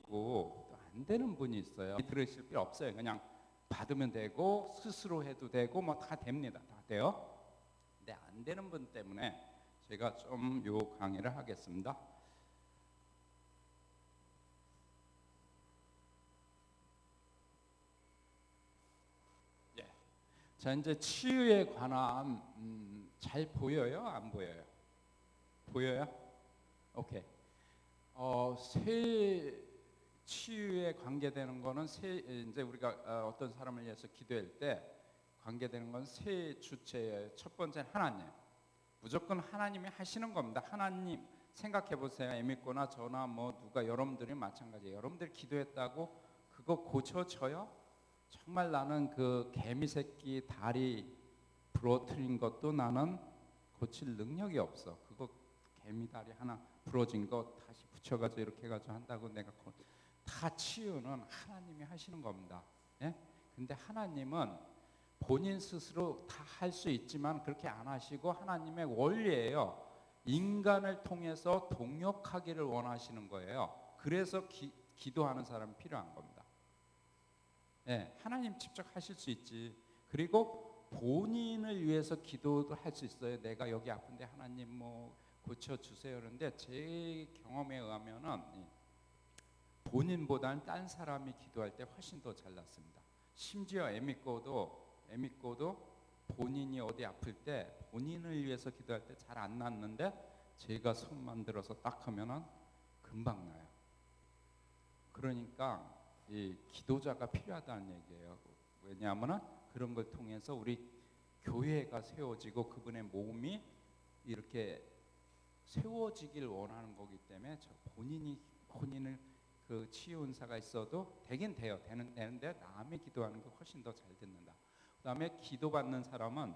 있고 또 안 되는 분이 있어요. 들으실 필요 없어요. 그냥 받으면 되고 스스로 해도 되고 뭐 다 됩니다. 다 돼요. 근데 안 되는 분 때문에 제가 좀 요 강의를 하겠습니다. 예. 자, 이제 치유에 관한 잘 보여요? 안 보여요? 보여요? 오케이. 새 치유에 관계되는 거는 이제 우리가 어떤 사람을 위해서 기도할 때 관계되는 건 세 주체예요. 첫 번째는 하나님. 무조건 하나님이 하시는 겁니다. 하나님 생각해 보세요. 에미코나 저나 뭐 누가 여러분들이 마찬가지예요. 여러분들 기도했다고 그거 고쳐져요? 정말 나는 그 개미 새끼 다리 부러뜨린 것도 나는 고칠 능력이 없어. 그거 개미 다리 하나 부러진 거 다시 붙여가지고 이렇게 해가지고 한다고 내가 다 치유는 하나님이 하시는 겁니다. 예? 근데 하나님은 본인 스스로 다 할 수 있지만 그렇게 안 하시고 하나님의 원리예요. 인간을 통해서 동역하기를 원하시는 거예요. 그래서 기도하는 사람이 필요한 겁니다. 예, 하나님 직접 하실 수 있지. 그리고 본인을 위해서 기도도 할 수 있어요. 내가 여기 아픈데 하나님 뭐 고쳐주세요. 그런데 제 경험에 의하면은 본인보다는 딴 사람이 기도할 때 훨씬 더 잘 낫습니다. 심지어 에미꼬도 본인이 어디 아플 때 본인을 위해서 기도할 때 잘 안 낫는데 제가 손만 들어서 딱 하면은 금방 나요. 그러니까 이 기도자가 필요하다는 얘기예요. 왜냐하면 그런 걸 통해서 우리 교회가 세워지고 그분의 몸이 이렇게 세워지길 원하는 거기 때문에 본인을 그 치유 은사가 있어도 되긴 돼요. 되는데 남의 기도하는 게 훨씬 더 잘 듣는다. 그다음에 기도받는 사람은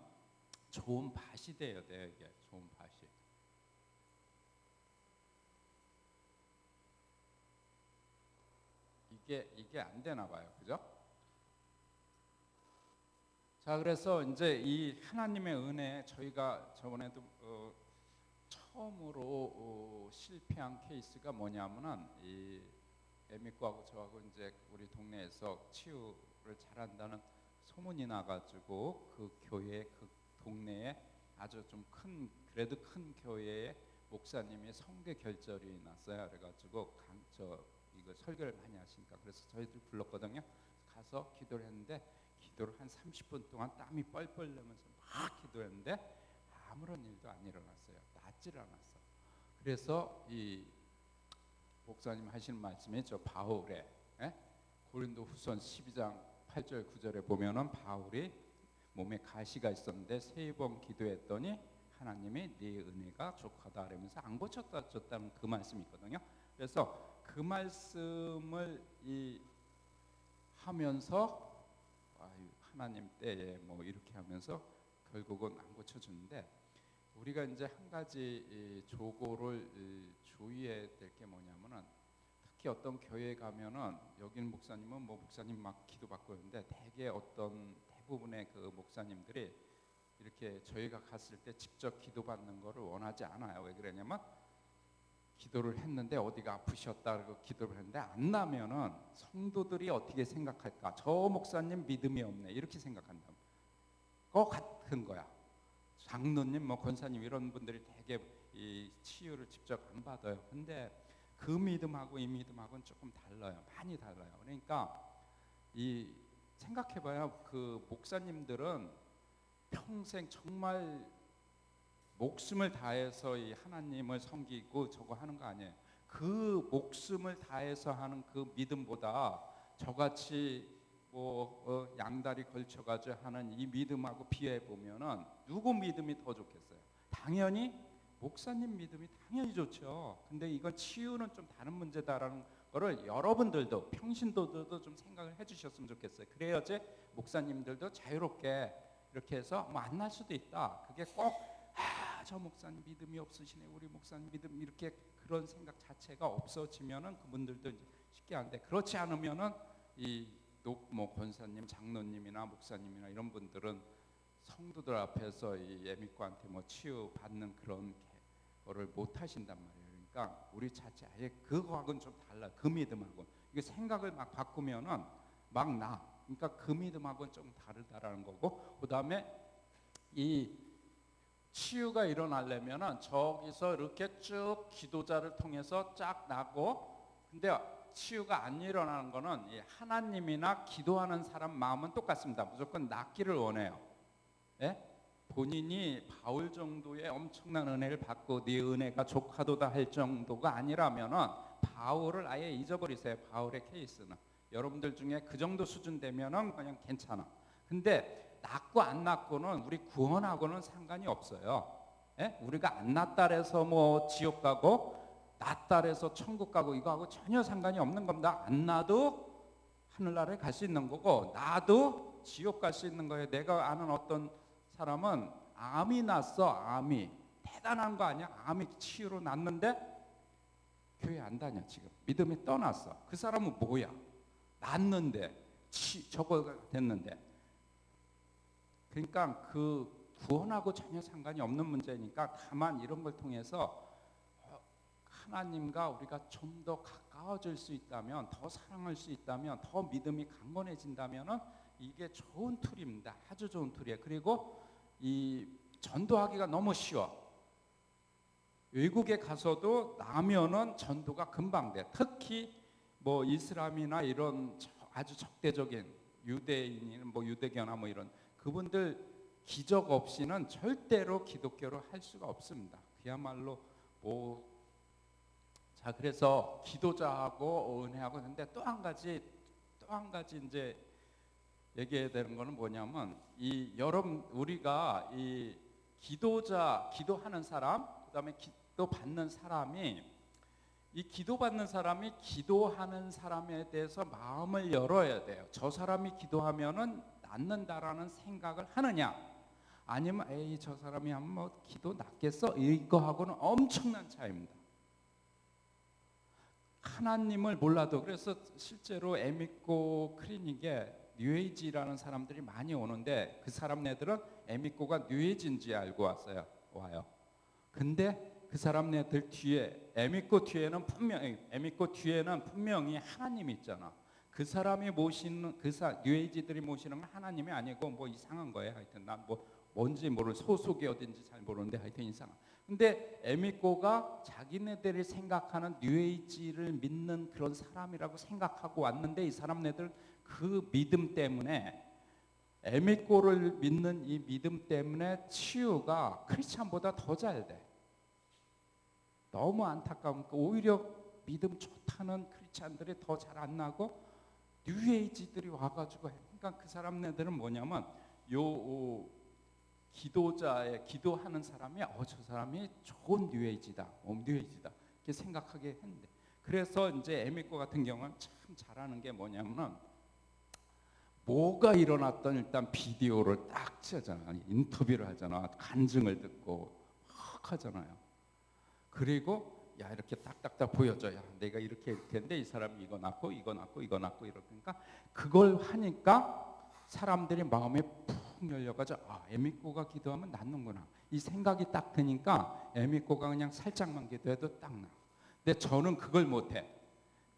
좋은 밭이 돼야 돼요. 이게 좋은 밭이. 이게 안 되나 봐요. 그죠? 자, 그래서 이제 이 하나님의 은혜 저희가 저번에도 처음으로 실패한 케이스가 뭐냐면은 이 에미코하고 저하고 이제 우리 동네에서 치유를 잘한다는 소문이 나가지고 그 교회 그 동네에 아주 좀 그래도 큰 교회에 목사님이 성대 결절이 났어요. 그래가지고 이거 설교를 많이 하시니까 그래서 저희들 불렀거든요. 가서 기도를 했는데 기도를 한 30분 동안 땀이 뻘뻘 나면서 막 기도했는데 아무런 일도 안 일어났어요. 낫질 않았어. 그래서 이 목사님 하시는 말씀이 저 바울의 고린도후서 12장 8절 9절에 보면은 바울이 몸에 가시가 있었는데 3번 기도했더니 하나님이 네 은혜가 족하다 그러면서 안 고쳤다는 그 말씀이 있거든요. 그래서 그 말씀을 하면서 하나님 때에 뭐 이렇게 하면서 결국은 안 고쳐주는데 우리가 이제 한 가지 조고를 주의해야 될 게 뭐냐면은 특히 어떤 교회 가면은 여기는 목사님은 뭐 목사님 막 기도받고 있는데 대부분의 그 목사님들이 이렇게 저희가 갔을 때 직접 기도받는 거를 원하지 않아요. 왜 그러냐면 기도를 했는데 어디가 아프셨다 그러고 기도를 했는데 안 나면은 성도들이 어떻게 생각할까? 저 목사님 믿음이 없네 이렇게 생각한다. 거 같은 거야. 장로님, 뭐 권사님 이런 분들이 되게 이 치유를 직접 안 받아요. 근데 그 믿음하고 이 믿음하고는 조금 달라요. 많이 달라요. 그러니까 생각해봐요. 그 목사님들은 평생 정말 목숨을 다해서 이 하나님을 섬기고 저거 하는 거 아니에요. 그 목숨을 다해서 하는 그 믿음보다 저같이 뭐 양다리 걸쳐가지고 하는 이 믿음하고 비해 보면은 누구 믿음이 더 좋겠어요? 당연히 목사님 믿음이 당연히 좋죠. 근데 이건 치유는 좀 다른 문제다라는 거를 여러분들도 평신도들도 좀 생각을 해주셨으면 좋겠어요. 그래야지 목사님들도 자유롭게 이렇게 해서 뭐 안 날 수도 있다. 그게 꼭 저 목사님 믿음이 없으시네. 우리 목사님 믿음 이렇게 그런 생각 자체가 없어지면은 그분들도 이제 쉽게 안 돼. 그렇지 않으면은 뭐 권사님, 장로님이나 목사님이나 이런 분들은 성도들 앞에서 이 에미코한테 뭐 치유 받는 그런 거를 못 하신단 말이에요. 그러니까 우리 자체 아예 그거하고는 좀 달라. 그 믿음하고 이게 생각을 막 바꾸면은 막 나. 그러니까 그 믿음하고는 좀 다르다라는 거고, 그다음에 이 치유가 일어나려면은 저기서 이렇게 쭉 기도자를 통해서 쫙 나고, 근데 치유가 안 일어나는 거는 하나님이나 기도하는 사람 마음은 똑같습니다. 무조건 낫기를 원해요. 예? 본인이 바울 정도의 엄청난 은혜를 받고 네 은혜가 조카도다 할 정도가 아니라면은 바울을 아예 잊어버리세요. 바울의 케이스는 여러분들 중에 그 정도 수준 되면은 그냥 괜찮아. 근데 낫고 안 낫고는 우리 구원하고는 상관이 없어요. 예? 우리가 안 낫다 해서 뭐 지옥 가고 낫다 해서 천국 가고 이거하고 전혀 상관이 없는 겁니다. 안 나도 하늘나라에 갈 수 있는 거고, 나도 지옥 갈 수 있는 거예요. 내가 아는 어떤 사람은 암이 났어. 암이 대단한 거 아니야? 암이 치유로 났는데 교회 안 다녀. 지금 믿음이 떠났어. 그 사람은 뭐야? 났는데 저거 됐는데. 그러니까 그 구원하고 전혀 상관이 없는 문제니까 다만 이런 걸 통해서 하나님과 우리가 좀 더 가까워질 수 있다면, 더 사랑할 수 있다면, 더 믿음이 강건해진다면 이게 좋은 툴입니다. 아주 좋은 툴이에요. 그리고 이 전도하기가 너무 쉬워. 외국에 가서도 나면은 전도가 금방 돼. 특히 뭐 이슬람이나 이런 아주 적대적인 유대인이나 뭐 유대교나 뭐 이런 그분들 기적 없이는 절대로 기독교를 할 수가 없습니다. 그야말로 뭐 자, 그래서 기도자하고 은혜하고 있는데 또 한 가지 이제 얘기해야 되는 거는 뭐냐면, 이 여러분 우리가 이 기도하는 사람, 그다음에 기도 받는 사람이, 이 기도받는 사람이 기도하는 사람에 대해서 마음을 열어야 돼요. 저 사람이 기도하면은 낫는다라는 생각을 하느냐, 아니면 에이 저 사람이 하면 뭐 기도 낫겠어, 이거하고는 엄청난 차이입니다. 하나님을 몰라도, 그래서 실제로 에미코 클리닉에 뉴에이지라는 사람들이 많이 오는데 그 사람네들은 에미코가 뉴에이지인지 알고 와요. 근데 그 사람네들 뒤에 에미코 뒤에는 분명히 하나님이 있잖아. 그 사람이 모시는 뉴에이지들이 모시는 건 하나님이 아니고 뭐 이상한 거예요. 하여튼 난 뭐 뭔지 모르는 소속이 어딘지 잘 모르는데 하여튼 이상한. 근데 에미코가 자기네들이 생각하는 뉴에이지를 믿는 그런 사람이라고 생각하고 왔는데, 이 사람네들 그 믿음 때문에, 에미코를 믿는 이 믿음 때문에 치유가 크리스찬보다 더 잘 돼. 너무 안타까운 거. 오히려 믿음 좋다는 크리스찬들이 더 잘 안 나고 뉴에이지들이 와가지고 해. 그러니까 그 사람네들은 뭐냐면 기도하는 사람이 저 사람이 좋은 뉴에이지다, 뉴에이지다 이렇게 생각하게 했는데, 그래서 이제 에미코 같은 경우는 참 잘하는 게 뭐냐면은 뭐가 일어났던 일단 비디오를 딱 찍잖아, 인터뷰를 하잖아, 간증을 듣고 막 하잖아요. 그리고 야 이렇게 딱딱딱 보여줘. 야 내가 이렇게 했는데 이 사람이 이거 낳고 이러니까 그걸 하니까 사람들이 마음에 푹 열려가지고 에미코가 기도하면 낫는구나 이 생각이 딱 드니까 에미코가 그냥 살짝만 기도해도 딱 나. 근데 저는 그걸 못해.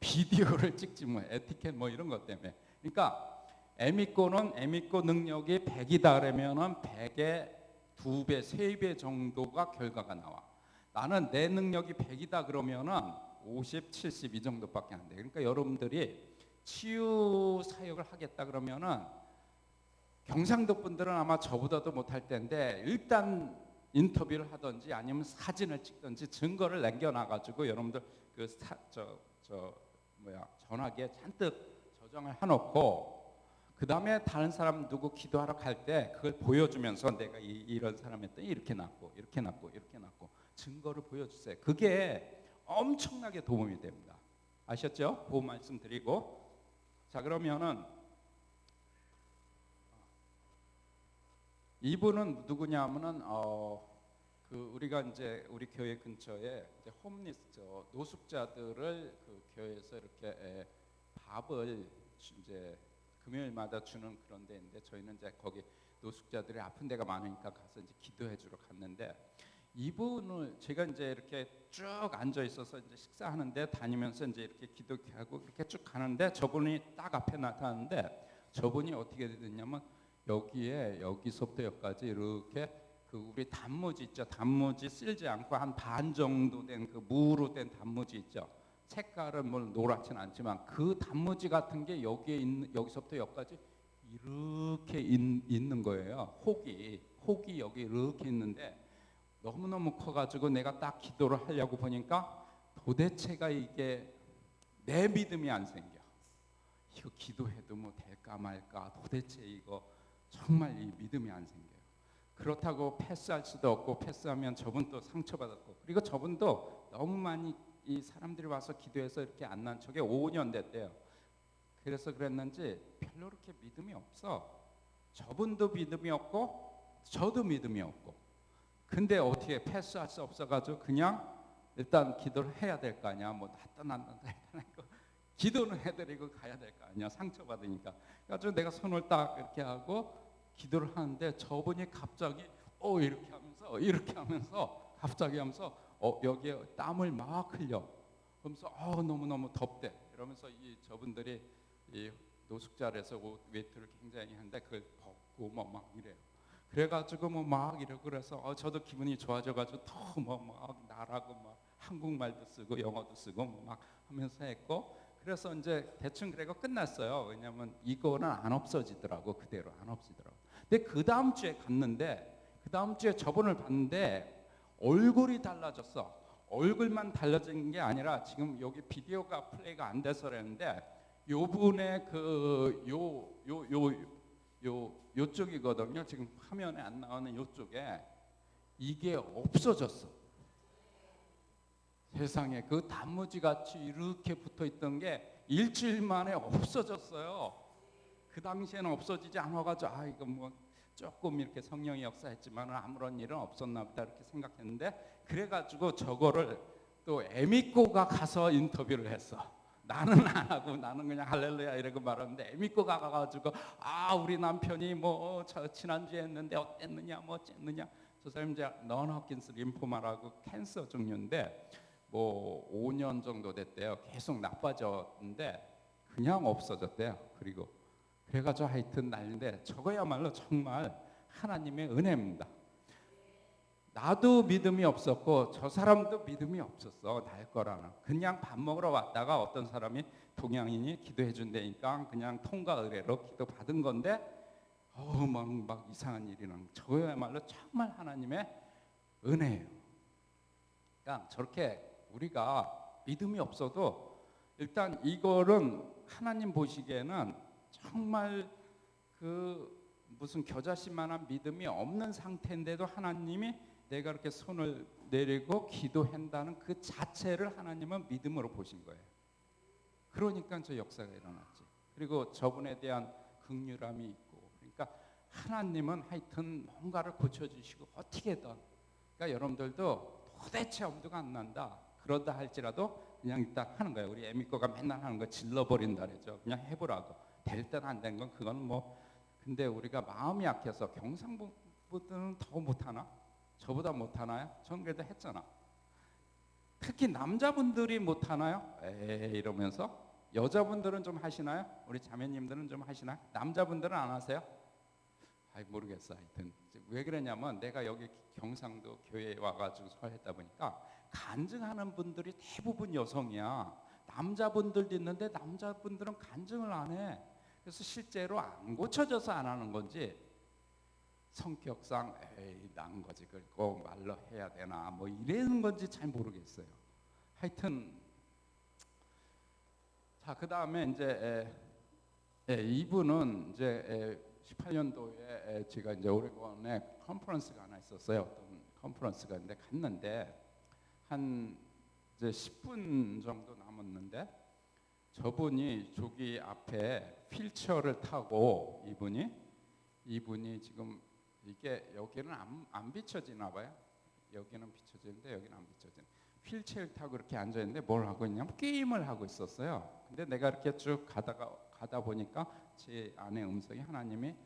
비디오를 찍지 뭐 에티켓 뭐 이런 것 때문에. 그러니까 에미코 능력이 100이다 그러면은 100의 2배, 3배 정도가 결과가 나와. 나는 내 능력이 100이다 그러면은 50, 70 이 정도밖에 안 돼. 그러니까 여러분들이 치유 사역을 하겠다 그러면은 경상도 분들은 아마 저보다도 못할 텐데 일단 인터뷰를 하든지 아니면 사진을 찍든지 증거를 남겨놔가지고 여러분들 그 전화기에 잔뜩 저장을 해놓고 그 다음에 다른 사람 누구 기도하러 갈 때 그걸 보여주면서 내가 이런 사람한테 이렇게 낳고 증거를 보여주세요. 그게 엄청나게 도움이 됩니다. 아셨죠? 그 말씀드리고, 자 그러면은 이분은 누구냐면은 우리가 이제 우리 교회 근처에 이제 홈리스 노숙자들을 그 교회에서 이렇게 밥을 이제 금요일마다 주는 그런 데인데, 저희는 이제 거기 노숙자들이 아픈 데가 많으니까 가서 이제 기도해 주러 갔는데, 이분을 제가 이제 이렇게 쭉 앉아 있어서 이제 식사하는데 다니면서 이제 이렇게 기도하고 이렇게 쭉 가는데 저분이 딱 앞에 나타나는데 저분이 어떻게 됐냐면 여기서부터 여기까지 이렇게 그 우리 단무지 있죠. 단무지 쓸지 않고 한 반 정도 된 그 무로 된 단무지 있죠. 색깔은 뭐 노랗진 않지만 그 단무지 같은 게 여기서부터 여기까지 이렇게 있는 거예요. 혹이 여기 이렇게 있는데 너무너무 커가지고 내가 딱 기도를 하려고 보니까 도대체가 이게 내 믿음이 안 생겨. 이거 기도해도 뭐 될까 말까. 도대체 이거 정말 이 믿음이 안 생겨요. 그렇다고 패스할 수도 없고 패스하면 저분도 상처받았고 그리고 저분도 너무 많이 이 사람들이 와서 기도해서 이렇게 안 난 척에 5년 됐대요. 그래서 그랬는지 별로 그렇게 믿음이 없어. 저분도 믿음이 없고 저도 믿음이 없고. 근데 어떻게 패스할 수 없어가지고 그냥 일단 기도를 해야 될 거 아니야. 뭐 났다 기도는 해드리고 가야 될 거 아니야. 상처받으니까. 그래가지고 내가 손을 딱 이렇게 하고 기도를 하는데 저분이 갑자기 이렇게 하면서 갑자기 하면서 여기에 땀을 막 흘려. 그러면서 너무너무 덥대. 이러면서 저분들이 이 노숙자라서 외투를 굉장히 하는데 그걸 벗고 막 이래요. 그래가지고 막 이러고 그래서 저도 기분이 좋아져가지고 더 막 나라고 막 한국말도 쓰고 영어도 쓰고 막 하면서 했고 그래서 이제 대충 그래가 끝났어요. 왜냐하면 이거는 안 없어지더라고. 그대로 안 없어지더라고. 근데 그 다음 주에 갔는데 그 다음 주에 저분을 봤는데 얼굴이 달라졌어. 얼굴만 달라진 게 아니라 지금 여기 비디오가 플레이가 안 돼서 그랬는데 요분의 요쪽이거든요. 지금 화면에 안 나오는 요쪽에 이게 없어졌어. 세상에 그 단무지 같이 이렇게 붙어 있던 게 일주일 만에 없어졌어요. 그 당시에는 없어지지 않아가지고 이거 뭐 조금 이렇게 성령이 역사했지만 아무런 일은 없었나 보다 이렇게 생각했는데 그래가지고 저거를 또 에미꼬가 가서 인터뷰를 했어. 나는 안 하고 나는 그냥 할렐루야 이러고 말하는데 에미꼬가 가가지고 우리 남편이 뭐 지난주에 했는데 어땠느냐 뭐 어쨌느냐. 저 사람 이제 넌 홉킨스 림포마라고 캔서 종류인데 뭐 5년 정도 됐대요. 계속 나빠졌는데 그냥 없어졌대요. 그리고 그래가지고 하여튼 난리인데 저거야말로 정말 하나님의 은혜입니다. 나도 믿음이 없었고 저 사람도 믿음이 없었어. 날 거라는. 그냥 밥 먹으러 왔다가 어떤 사람이 동양인이 기도해 준다니까 그냥 통과 의례로 기도 받은 건데 막 이상한 일이 난. 저거야말로 정말 하나님의 은혜예요. 그러니까 저렇게 우리가 믿음이 없어도 일단 이거는 하나님 보시기에는 정말 그 무슨 겨자씨만한 믿음이 없는 상태인데도 하나님이 내가 이렇게 손을 내리고 기도한다는 그 자체를 하나님은 믿음으로 보신 거예요. 그러니까 저 역사가 일어났지. 그리고 저분에 대한 긍휼함이 있고 그러니까 하나님은 하여튼 뭔가를 고쳐주시고 어떻게든 그러니까 여러분들도 도대체 엄두가 안 난다. 그러다 할지라도 그냥 일단 하는 거예요. 우리 에미코가 맨날 하는 거 질러버린다 그랬죠. 그냥 해보라고. 될 땐 안 된 건 그건 뭐. 근데 우리가 마음이 약해서 경상분들은 더 못하나? 저보다 못하나요? 전 그래도 했잖아. 특히 남자분들이 못하나요? 에이 이러면서. 여자분들은 좀 하시나요? 우리 자매님들은 좀 하시나요? 남자분들은 안 하세요? 모르겠어. 하여튼 왜 그러냐면 내가 여기 경상도 교회에 와가지고 설했다 보니까 간증하는 분들이 대부분 여성이야. 남자분들도 있는데 남자분들은 간증을 안 해. 그래서 실제로 안 고쳐져서 안 하는 건지 성격상 난 거지 그걸 꼭 말로 해야 되나 뭐 이러는 건지 잘 모르겠어요. 하여튼 자 그다음에 이제 이분은 이제 18년도에 제가 이제 오레곤에 컨퍼런스가 하나 있었어요. 어떤 컨퍼런스가 있는데 갔는데 한 이제 10분 정도 남았는데 저분이 저기 앞에 휠체어를 타고 이분이 지금 이게 여기는 안 비춰지나 봐요. 여기는 비춰지는데 여기는 안 비춰지는. 휠체어를 타고 이렇게 앉아 있는데 뭘 하고 있냐면 게임을 하고 있었어요. 근데 내가 이렇게 쭉 가다 보니까 제 안에 음성이 하나님은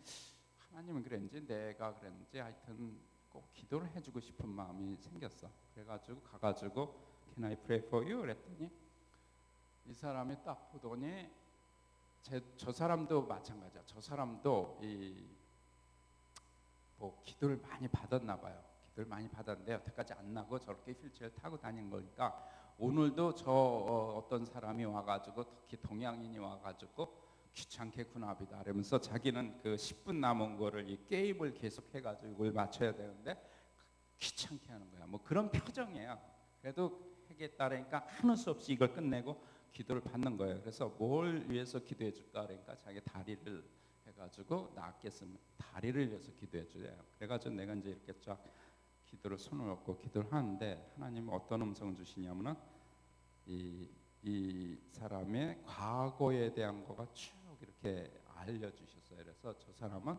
그랬는지 내가 그랬는지 하여튼 꼭 기도를 해주고 싶은 마음이 생겼어. 그래가지고 가가지고 Can I pray for you? 그랬더니 이 사람이 딱 보더니 저 사람도 마찬가지야. 저 사람도 뭐 기도를 많이 받았나 봐요. 기도를 많이 받았는데 여태까지 안 나고 저렇게 휠체어를 타고 다니는 거니까 오늘도 어떤 사람이 와가지고 특히 동양인이 와가지고 귀찮게 군합이다 이러면서 자기는 그 10분 남은 거를 이 게임을 계속 해가지고 이걸 맞춰야 되는데 귀찮게 하는 거야. 뭐 그런 표정이에요. 그래도 하겠다니까 하는 수 없이 이걸 끝내고 기도를 받는 거예요. 그래서 뭘 위해서 기도해 줄까 그러니까 자기 다리를 해가지고 낫겠으면 다리를 위해서 기도해 주래요. 그래가지고 내가 이제 이렇게 쫙 기도를 손을 얹고 기도를 하는데 하나님은 어떤 음성을 주시냐면은 이 사람의 과거에 대한 거가 쭉 이렇게 알려주셨어요. 그래서 저 사람은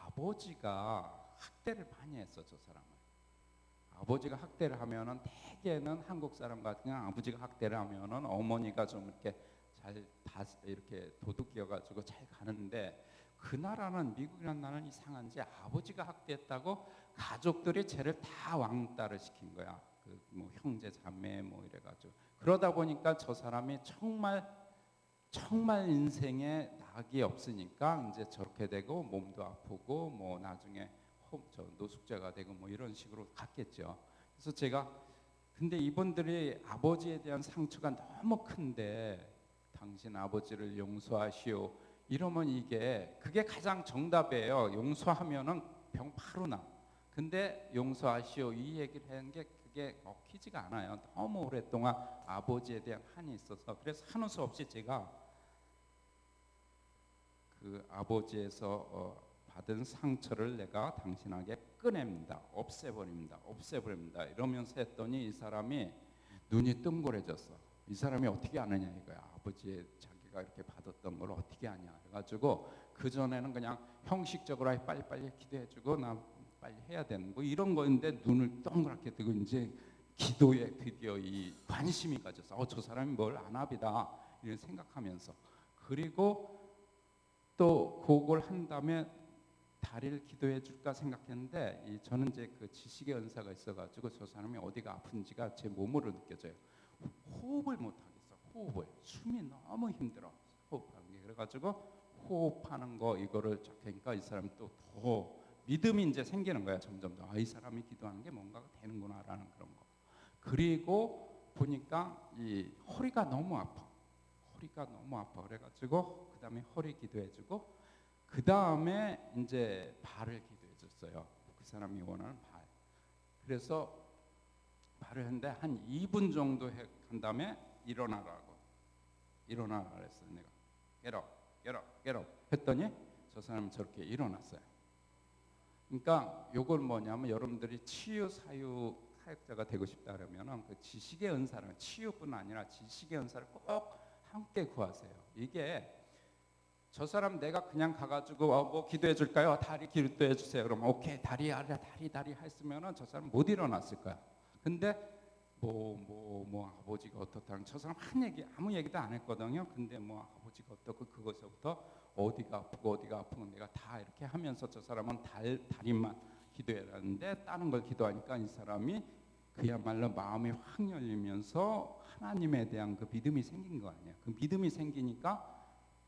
아버지가 학대를 많이 했어. 저 사람은 아버지가 학대를 하면은 대개는 한국 사람 같은 경우 아버지가 학대를 하면은 어머니가 좀 이렇게 잘 이렇게 도둑이어가지고 잘 가는데 그 나라는 미국이라는 나라는 이상한지 아버지가 학대했다고 가족들이 쟤를 다 왕따를 시킨 거야. 그 뭐 형제 자매 뭐 이래가지고 그러다 보니까 저 사람이 정말 인생에 낙이 없으니까 이제 저렇게 되고 몸도 아프고 뭐 나중에 노숙자가 되고 뭐 이런 식으로 갔겠죠. 그래서 제가 근데 이분들이 아버지에 대한 상처가 너무 큰데 당신 아버지를 용서하시오 이러면 그게 가장 정답이에요. 용서하면은 병 바로 나. 근데 용서하시오 이 얘기를 하는 게 그게 먹히지가 않아요. 너무 오랫동안 아버지에 대한 한이 있어서 그래서 하는 수 없이 제가 그 아버지에서 받은 상처를 내가 당신에게 꺼냅니다. 없애버립니다. 이러면서 했더니 이 사람이 눈이 뜬골해졌어. 이 사람이 어떻게 아느냐 이거야. 아버지의 자기가 이렇게 받았던 걸 어떻게 아냐. 그래가지고 그 전에는 그냥 형식적으로 빨리빨리 기도해주고 나 빨리 해야 되는 뭐 이런 거인데 눈을 동그랗게 뜨고 이제 기도에 드디어 이 관심이 가져서 저 사람이 뭘 아나비다 이런 생각하면서 그리고 또 그걸 한 다음에 다리를 기도해 줄까 생각했는데 저는 이제 그 지식의 은사가 있어가지고 저 사람이 어디가 아픈지가 제 몸으로 느껴져요. 호흡을 못 하겠어. 숨이 너무 힘들어. 호흡하는 게 그래가지고 호흡하는 거 이거를 쫙 하니까 이 사람이 또 더 믿음이 이제 생기는 거야. 점점 더 이 사람이 기도하는 게 뭔가가 되는구나라는 그런 거. 그리고 보니까 이 허리가 너무 아파. 그래가지고 그 다음에 허리 기도해주고 그 다음에 이제 발을 기도해줬어요. 그 사람이 원하는 발. 그래서 발을 했는데 한 2분 정도 한 다음에 일어나라 그랬어요. 내가 get up 했더니 저 사람이 저렇게 일어났어요. 그러니까 요걸 뭐냐면 여러분들이 치유 사역자가 되고 싶다 그러면 그 지식의 은사는 치유뿐 아니라 지식의 은사를 꼭 함께 구하세요. 이게 저 사람 내가 그냥 가가지고 뭐 기도해 줄까요? 다리 기도해 주세요. 그러면 오케이 다리 했으면은 저 사람 못 일어났을 거야. 근데 뭐 아버지가 어떻다는 저 사람 아무 얘기도 안 했거든요. 근데 뭐 아버지가 어떻고 그것부터 어디가 아프고 내가 다 이렇게 하면서 저 사람은 다리만 기도해라는데 다른 걸 기도하니까 이 사람이 그야말로 마음이 확 열리면서 하나님에 대한 그 믿음이 생긴 거 아니에요. 그 믿음이 생기니까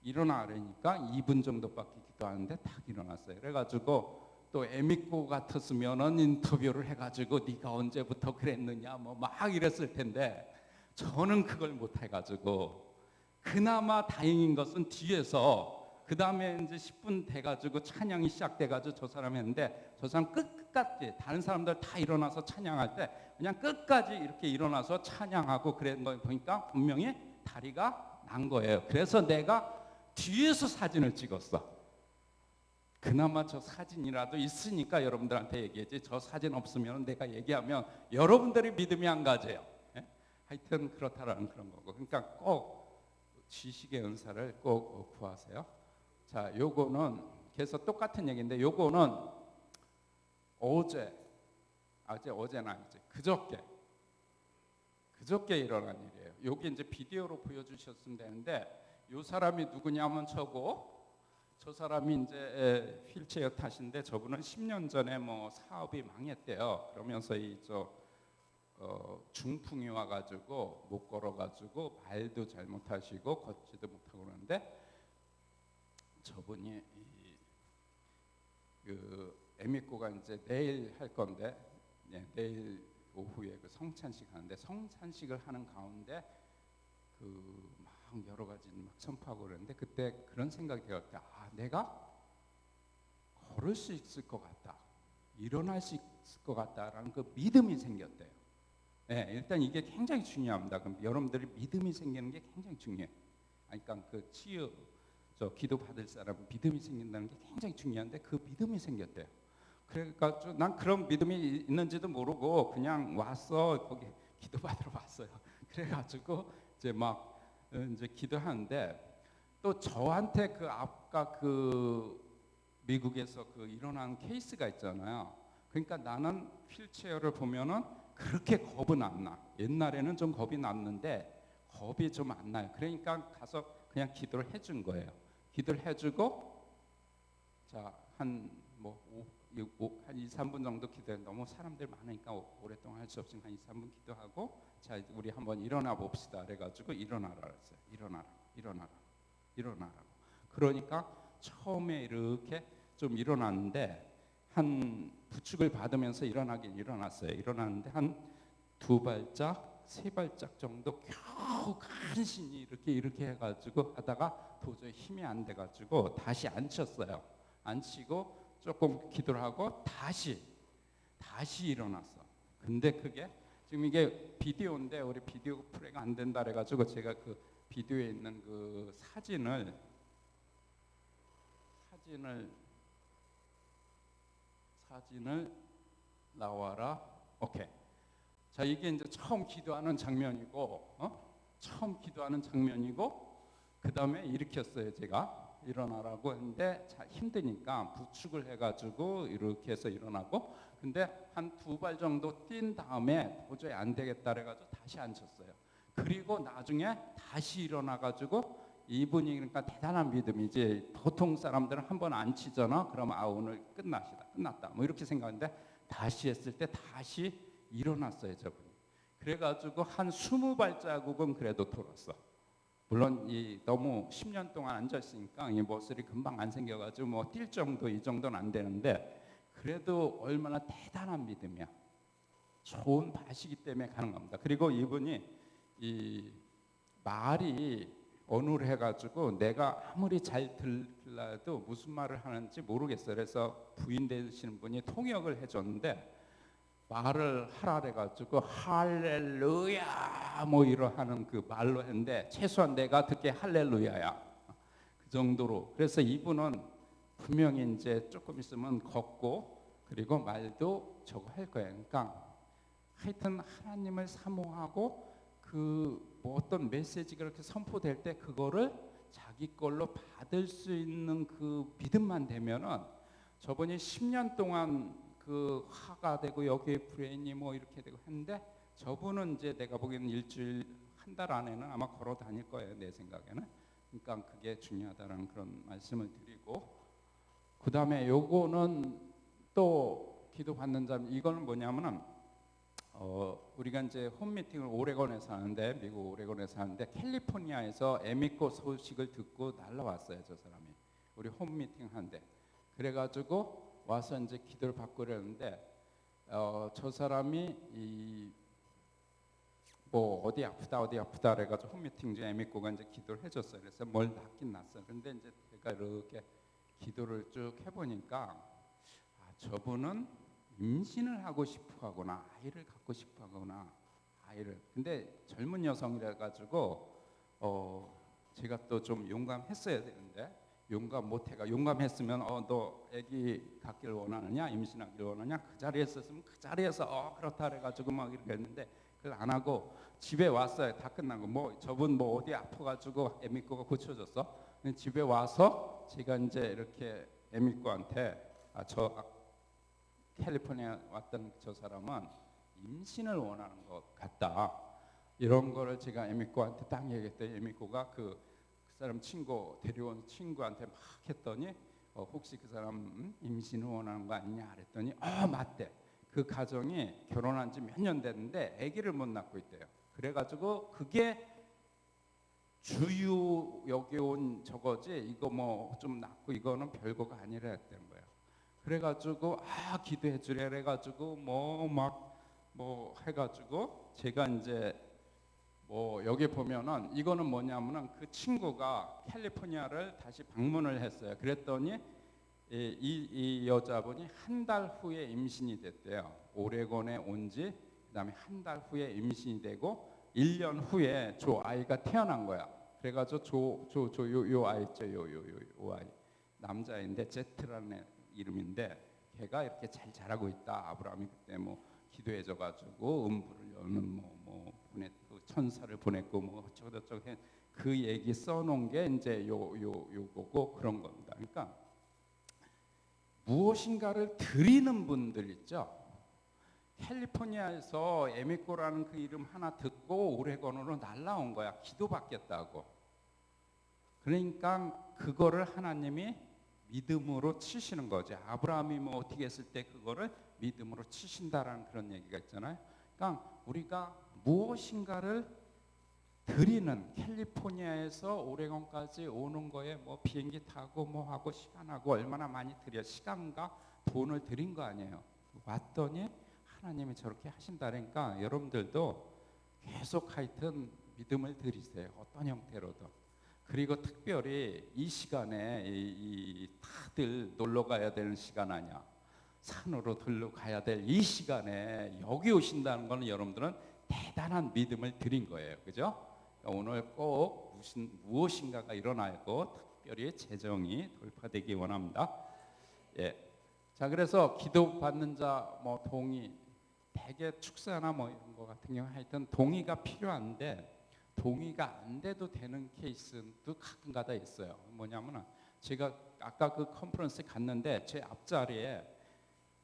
일어나려니까 2분 정도밖에 기도하는데 딱 일어났어요. 그래가지고 또 애미꼬 같았으면은 인터뷰를 해가지고 네가 언제부터 그랬느냐 뭐 막 이랬을 텐데 저는 그걸 못 해가지고 그나마 다행인 것은 뒤에서 그 다음에 이제 10분 돼가지고 찬양이 시작돼가지고 저 사람 했는데 저 사람 끝까지 다른 사람들 다 일어나서 찬양할 때 그냥 끝까지 이렇게 일어나서 찬양하고 그런 거 보니까 분명히 다리가 난 거예요. 그래서 내가 뒤에서 사진을 찍었어. 그나마 저 사진이라도 있으니까 여러분들한테 얘기했지 저 사진 없으면 내가 얘기하면 여러분들이 믿음이 안 가져요. 하여튼 그렇다라는 그런 거고 그러니까 꼭 지식의 은사를 꼭 구하세요. 자, 요거는 그래서 똑같은 얘기인데 요거는 어제는 아니지 그저께 일어난 일이에요. 여기 이제 비디오로 보여주셨으면 되는데 요 사람이 누구냐면 저 저 사람이 이제 휠체어 탓인데 저분은 10년 전에 뭐 사업이 망했대요. 그러면서 중풍이 와가지고 못 걸어가지고 말도 잘 못하시고 걷지도 못하고 그러는데 저분이 그 에미코가 이제 내일 할 건데 내일 오후에 그 성찬식 하는데 성찬식을 하는 가운데 그 막 여러 가지 막 선포하고 그러는데 그때 그런 생각이 들었다. 아, 내가 걸을 수 있을 것 같다. 일어날 수 있을 것 같다라는 그 믿음이 생겼대요. 네, 일단 이게 굉장히 중요합니다. 그럼 여러분들이 믿음이 생기는 게 굉장히 중요해요. 그러니까 그 기도 받을 사람 믿음이 생긴다는 게 굉장히 중요한데 그 믿음이 생겼대요. 그러니까 난 그런 믿음이 있는지도 모르고 그냥 왔어. 거기 기도 받으러 왔어요. 그래가지고 이제 막 이제 기도하는데 또 저한테 그 아까 그 미국에서 그 일어난 케이스가 있잖아요. 그러니까 나는 휠체어를 보면은 그렇게 겁은 안 나. 옛날에는 좀 겁이 났는데 겁이 좀 안 나요. 그러니까 가서 그냥 기도를 해준 거예요. 기도를 해주고 자 한 2, 3분 정도 기도해. 너무 사람들 많으니까 오랫동안 할 수 없으니까 한 2, 3분 기도하고 자 우리 한번 일어나 봅시다. 그래가지고 일어나라 그랬어요. 일어나라고. 그러니까 처음에 이렇게 좀 일어났는데 한 부축을 받으면서 일어나긴 일어났어요. 일어났는데 한 2발짝, 3발짝 정도 겨우 간신히 이렇게 해가지고 하다가 도저히 힘이 안 돼가지고 다시 앉혔어요. 앉히고 조금 기도를 하고 다시 일어났어. 근데 그게 지금 이게 비디오인데 우리 비디오 플레이가 안 된다 그래가지고 제가 그 비디오에 있는 그 사진을 나와라. 오케이. 자 이게 이제 처음 기도하는 장면이고, 처음 기도하는 장면이고, 그 다음에 일으켰어요. 제가 일어나라고 했는데 힘드니까 부축을 해가지고 이렇게 해서 일어나고, 근데 한 2발 정도 뛴 다음에 도저히 안 되겠다 그래가지고 다시 앉혔어요. 그리고 나중에 다시 일어나가지고 이분이 그러니까 대단한 믿음이지. 보통 사람들은 한 번 안 치잖아. 그러면 아 오늘 끝났다 뭐 이렇게 생각하는데 다시 했을 때 다시 일어났어요 저분이. 그래가지고 한 20발자국은 그래도 돌았어. 물론 너무 10년 동안 앉았으니까 이 머슬이 금방 안 생겨가지고 뭐 뛸 정도 이 정도는 안 되는데 그래도 얼마나 대단한 믿음이야. 좋은 밭이기 때문에 가는 겁니다. 그리고 이분이 이 말이 어눌해가지고 내가 아무리 잘 들라도 무슨 말을 하는지 모르겠어요. 그래서 부인 되시는 분이 통역을 해줬는데 말을 하라 그래가지고 할렐루야 뭐 이러하는 그 말로 했는데 최소한 내가 듣기에 할렐루야야 그 정도로. 그래서 이분은 분명히 이제 조금 있으면 걷고 그리고 말도 저거 할 거예요. 그러니까 하여튼 하나님을 사모하고 그 뭐 어떤 메시지가 이렇게 선포될 때 그거를 자기 걸로 받을 수 있는 그 믿음만 되면은 저분이 10년 동안 그 화가 되고 여기에 브레인이 뭐 이렇게 되고 했는데 저분은 이제 내가 보기에는 일주일 한 달 안에는 아마 걸어 다닐 거예요 내 생각에는. 그러니까 그게 중요하다는 그런 말씀을 드리고, 그 다음에 요거는 또 기도 받는 자면 이거는 뭐냐면은 우리가 이제 홈미팅을 오레곤에서 하는데 미국 오레곤에서 하는데 캘리포니아에서 에미코 소식을 듣고 날라왔어요 저 사람이. 우리 홈미팅 하는데 그래가지고 와서 이제 기도를 받고 그랬는데 저 사람이 뭐 어디 아프다 그래가지고 홈미팅 중에 에미코가 이제 기도를 해줬어요. 그래서 뭘 낫긴 났어요. 근데 이제 제가 이렇게 기도를 쭉 해보니까 저분은 임신을 하고 싶어하거나 아이를 갖고 싶어하거나 아이를. 근데 젊은 여성이라 가지고 제가 또 좀 용감했어야 되는데 용감 못해가. 용감했으면 너 아기 갖기를 원하느냐 임신하기를 원하냐 그 자리에 있었으면 그 자리에서 그렇다 그래가지고 막 이렇게 했는데 그걸 안 하고 집에 왔어요. 다 끝나고 뭐 저분 뭐 어디 아파가지고 에미코가 고쳐줬어. 집에 와서 제가 이제 이렇게 에미코한테 캘리포니아 왔던 저 사람은 임신을 원하는 것 같다. 이런 거를 제가 에미코한테 딱 얘기했더니 에미코가 그 사람 친구 데려온 친구한테 막 했더니 혹시 그 사람 임신을 원하는 거 아니냐 그랬더니 맞대. 그 가정이 결혼한 지 몇 년 됐는데 아기를 못 낳고 있대요. 그래가지고 그게 주요 여기 온 저거지 이거 뭐 좀 낳고 이거는 별거가 아니라 했다는 거예요. 그래가지고 기도해 주래 그래가지고 뭐 해가지고 제가 이제 뭐 여기 보면은 이거는 뭐냐면은 그 친구가 캘리포니아를 다시 방문을 했어요. 그랬더니 이 여자분이 한 달 후에 임신이 됐대요. 오레곤에 온지 그다음에 한 달 후에 임신이 되고 1년 후에 저 아이가 태어난 거야. 그래가지고 요 아이 있죠, 요 아이 남자인데 제트라는 이름인데 걔가 이렇게 잘 자라고 있다. 아브라함이 그때 뭐 기도해줘가지고 음부를 여는 뭐 보냈고 천사를 보냈고 뭐 어쩌고저쩌고 그 얘기 써놓은 게 이제 요거고 그런 겁니다. 그러니까 무엇인가를 드리는 분들 있죠. 캘리포니아에서 에미코라는 그 이름 하나 듣고 오레곤으로 날라온 거야. 기도받겠다고. 그러니까 그거를 하나님이 믿음으로 치시는 거죠. 아브라함이 뭐 어떻게 했을 때 그거를 믿음으로 치신다라는 그런 얘기가 있잖아요. 그러니까 우리가 무엇인가를 드리는 캘리포니아에서 오레곤까지 오는 거에 뭐 비행기 타고 뭐 하고 시간하고 얼마나 많이 들여 시간과 돈을 들인 거 아니에요. 왔더니 하나님이 저렇게 하신다니까 여러분들도 계속 하여튼 믿음을 드리세요. 어떤 형태로든. 그리고 특별히 이 시간에 다들 놀러 가야 되는 시간 아니야. 산으로 들러 가야 될 이 시간에 여기 오신다는 거는 여러분들은 대단한 믿음을 드린 거예요. 그죠? 오늘 꼭 무엇인가가 일어나고 특별히 재정이 돌파되기 원합니다. 예. 자, 그래서 기도 받는 자 뭐 동의, 대개 축사나 뭐 이런 거 같은 경우 하여튼 동의가 필요한데 동의가 안 돼도 되는 케이스도 가끔가다 있어요. 뭐냐면 제가 아까 그 컨퍼런스에 갔는데 제 앞자리에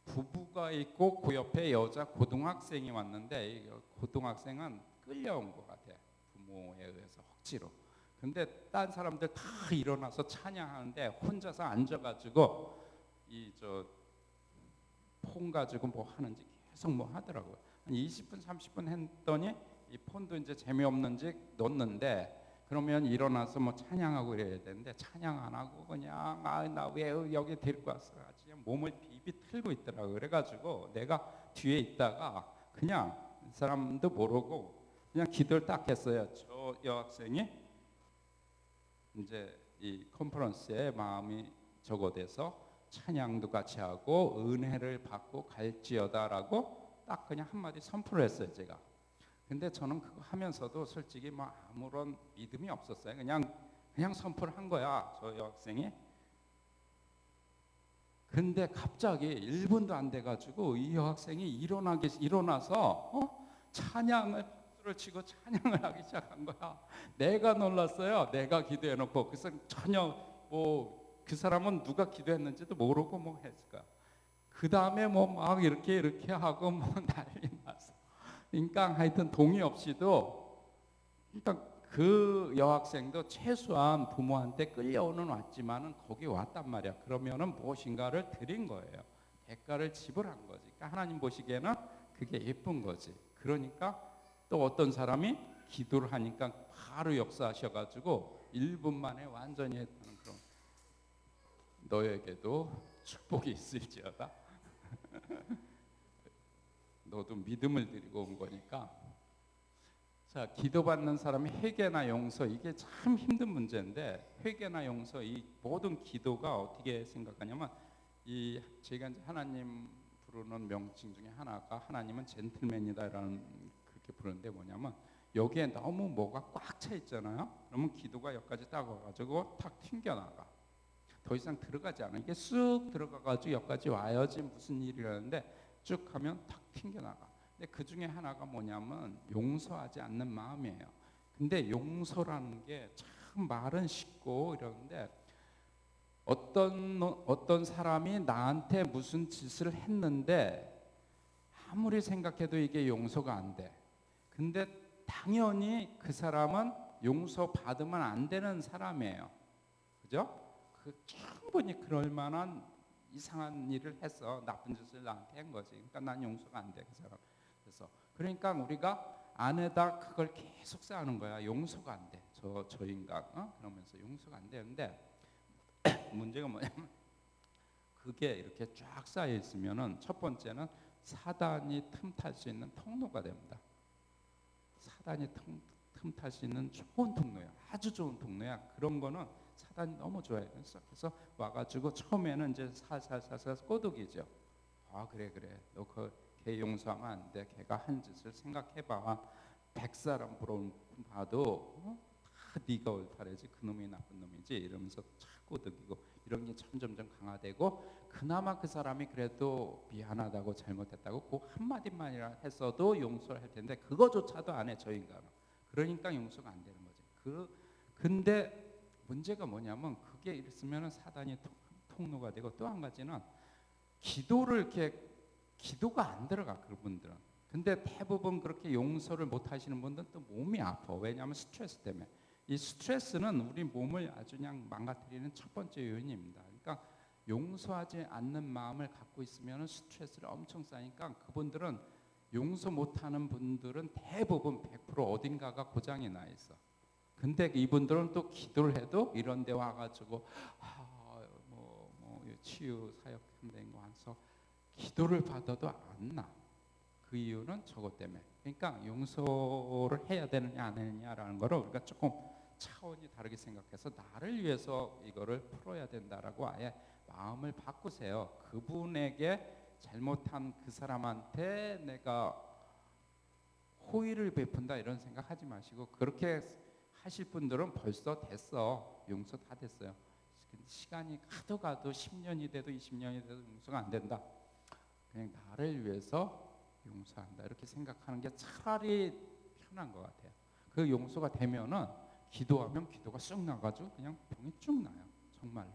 부부가 있고 그 옆에 여자 고등학생이 왔는데 이 고등학생은 끌려온 것 같아. 부모에 의해서 억지로. 근데 딴 사람들 다 일어나서 찬양하는데 혼자서 앉아가지고 폰 가지고 뭐 하는지 계속 뭐 하더라고요. 한 20분 30분 했더니 이 폰도 이제 재미없는지 놓는데 그러면 일어나서 뭐 찬양하고 이래야 되는데 찬양 안 하고 그냥 나 왜 여기 데리고 왔어? 그냥 몸을 비비 틀고 있더라고요. 그래가지고 내가 뒤에 있다가 그냥 사람도 모르고 그냥 기도를 딱 했어요. 저 여학생이 이제 이 컨퍼런스에 마음이 적어돼서 찬양도 같이 하고 은혜를 받고 갈지어다라고 딱 그냥 한마디 선포를 했어요. 제가. 근데 저는 그거 하면서도 솔직히 뭐 아무런 믿음이 없었어요. 그냥 선포를 한 거야. 저 여학생이. 근데 갑자기 1분도 안 돼가지고 이 여학생이 일어나서 찬양을 치고 찬양을 하기 시작한 거야. 내가 놀랐어요. 내가 기도해놓고 그래서 전혀 뭐 그 사람은 누가 기도했는지도 모르고 뭐 했을 거야. 그 다음에 뭐 막 이렇게 하고 뭐 난리 났어. 그러니까 하여튼 동의 없이도 일단 그 여학생도 최소한 부모한테 끌려오는 왔지만은 거기 왔단 말이야. 그러면은 무엇인가를 드린 거예요. 대가를 지불한 거지. 그러니까 하나님 보시기에는 그게 예쁜 거지. 그러니까 또 어떤 사람이 기도를 하니까 바로 역사하셔가지고 1분 만에 완전히 했다는 그런. 너에게도 축복이 있을지어다. 너도 믿음을 드리고 온 거니까. 자, 기도받는 사람이 회개나 용서, 이게 참 힘든 문제인데 회개나 용서, 이 모든 기도가 어떻게 생각하냐면 제가 이제 하나님 부르는 명칭 중에 하나가 하나님은 젠틀맨이다라는 그렇게 부르는데 뭐냐면 여기에 너무 뭐가 꽉 차 있잖아요. 그러면 기도가 여기까지 딱 와가지고 탁 튕겨나가. 더 이상 들어가지 않아. 이게 쑥 들어가가지고 여기까지 와야지 무슨 일이라는데 쭉 하면 탁 튕겨나가. 근데 그 중에 하나가 뭐냐면 용서하지 않는 마음이에요. 근데 용서라는 게 참 말은 쉽고 이러는데 어떤 사람이 나한테 무슨 짓을 했는데 아무리 생각해도 이게 용서가 안 돼. 근데 당연히 그 사람은 용서 받으면 안 되는 사람이에요. 그죠? 충분히 그럴 만한 이상한 일을 해서 나쁜 짓을 나한테 한 거지. 그러니까 난 용서가 안 돼, 그 사람. 그러니까 우리가 안에다 그걸 계속 쌓는 거야. 용서가 안 돼. 저 인간. 그러면서 용서가 안 되는데 문제가 뭐냐면 그게 이렇게 쫙 쌓여 있으면은 첫 번째는 사단이 틈탈 수 있는 통로가 됩니다. 사단이 틈탈 수 있는 좋은 통로야. 아주 좋은 통로야. 그런 거는 사단이 너무 좋아해요. 그래서 와가지고 처음에는 이제 살살살살 꼬드기죠. 그래 너 걔 용서하면 안 돼. 걔가 한 짓을 생각해봐. 100사람 봐도 다 네가 옳다래지 그놈이 나쁜 놈이지 이러면서 자꾸 느끼고 이런 게 점점점 강화되고 그나마 그 사람이 그래도 미안하다고 잘못했다고 그 한마디만이라 했어도 용서를 할 텐데 그거조차도 안 해 저 인간은. 그러니까 용서가 안 되는 거지. 근데 문제가 뭐냐면 그게 있으면 사단이 통로가 되고 또 한 가지는 기도가 안 들어가 그분들은. 근데 대부분 그렇게 용서를 못 하시는 분들은 또 몸이 아파. 왜냐하면 스트레스 때문에. 이 스트레스는 우리 몸을 아주 그냥 망가뜨리는 첫 번째 요인입니다. 그러니까 용서하지 않는 마음을 갖고 있으면 스트레스를 엄청 쌓이니까 그분들은 용서 못하는 분들은 대부분 100% 어딘가가 고장이 나 있어. 근데 이분들은 또 기도를 해도 이런 데 와가지고 치유 사역된 거 와서 기도를 받아도 안 나. 그 이유는 저것 때문에. 그러니까 용서를 해야 되느냐 안 되느냐라는 거를 우리가 조금 차원이 다르게 생각해서 나를 위해서 이거를 풀어야 된다라고 아예 마음을 바꾸세요. 그분에게 잘못한 그 사람한테 내가 호의를 베푼다 이런 생각하지 마시고 그렇게 하실 분들은 벌써 됐어. 용서 다 됐어요. 시간이 가도 10년이 돼도 20년이 돼도 용서가 안 된다. 그냥 나를 위해서 용서한다 이렇게 생각하는 게 차라리 편한 것 같아요. 그 용서가 되면은 기도하면 기도가 쑥 나가지고 그냥 병이 쭉 나요. 정말로.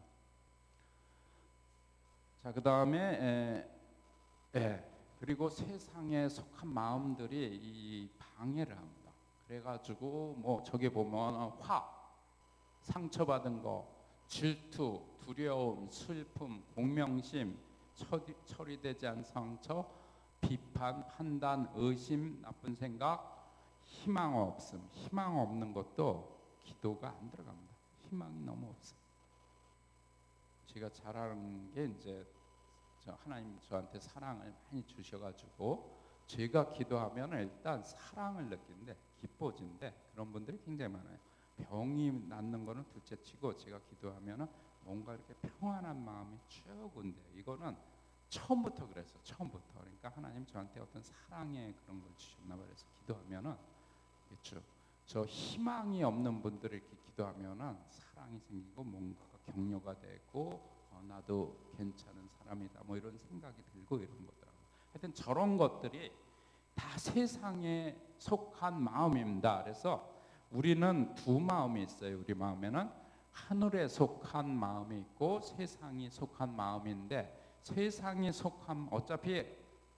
자, 그 다음에 그리고 세상에 속한 마음들이 이 방해를 합니다. 그래가지고 뭐 저기 보면 상처받은 거, 질투, 두려움, 슬픔, 공명심, 처리되지 않은 상처, 비판, 판단, 의심, 나쁜 생각, 희망 없음. 희망 없는 것도 기도가 안 들어갑니다. 희망이 너무 없어. 제가 잘하는 게 이제 하나님 저한테 사랑을 많이 주셔가지고 제가 기도하면 일단 사랑을 느끼는데 기뻐진데 그런 분들이 굉장히 많아요. 병이 낫는 거는 둘째치고 제가 기도하면은 뭔가 이렇게 평안한 마음이 쭉 온대. 이거는 처음부터 그랬어. 처음부터. 그러니까 하나님 저한테 어떤 사랑의 그런 걸 주셨나 봐요. 그래서 기도하면은 그렇죠. 저 희망이 없는 분들이 이렇게 기도하면은 사랑이 생기고 뭔가가 격려가 되고 나도 괜찮은 사람이다. 뭐 이런 생각이 들고 이런 거더라고요. 하여튼 저런 것들이 다 세상에 속한 마음입니다. 그래서 우리는 두 마음이 있어요. 우리 마음에는 하늘에 속한 마음이 있고 세상이 속한 마음인데 세상이 속한 어차피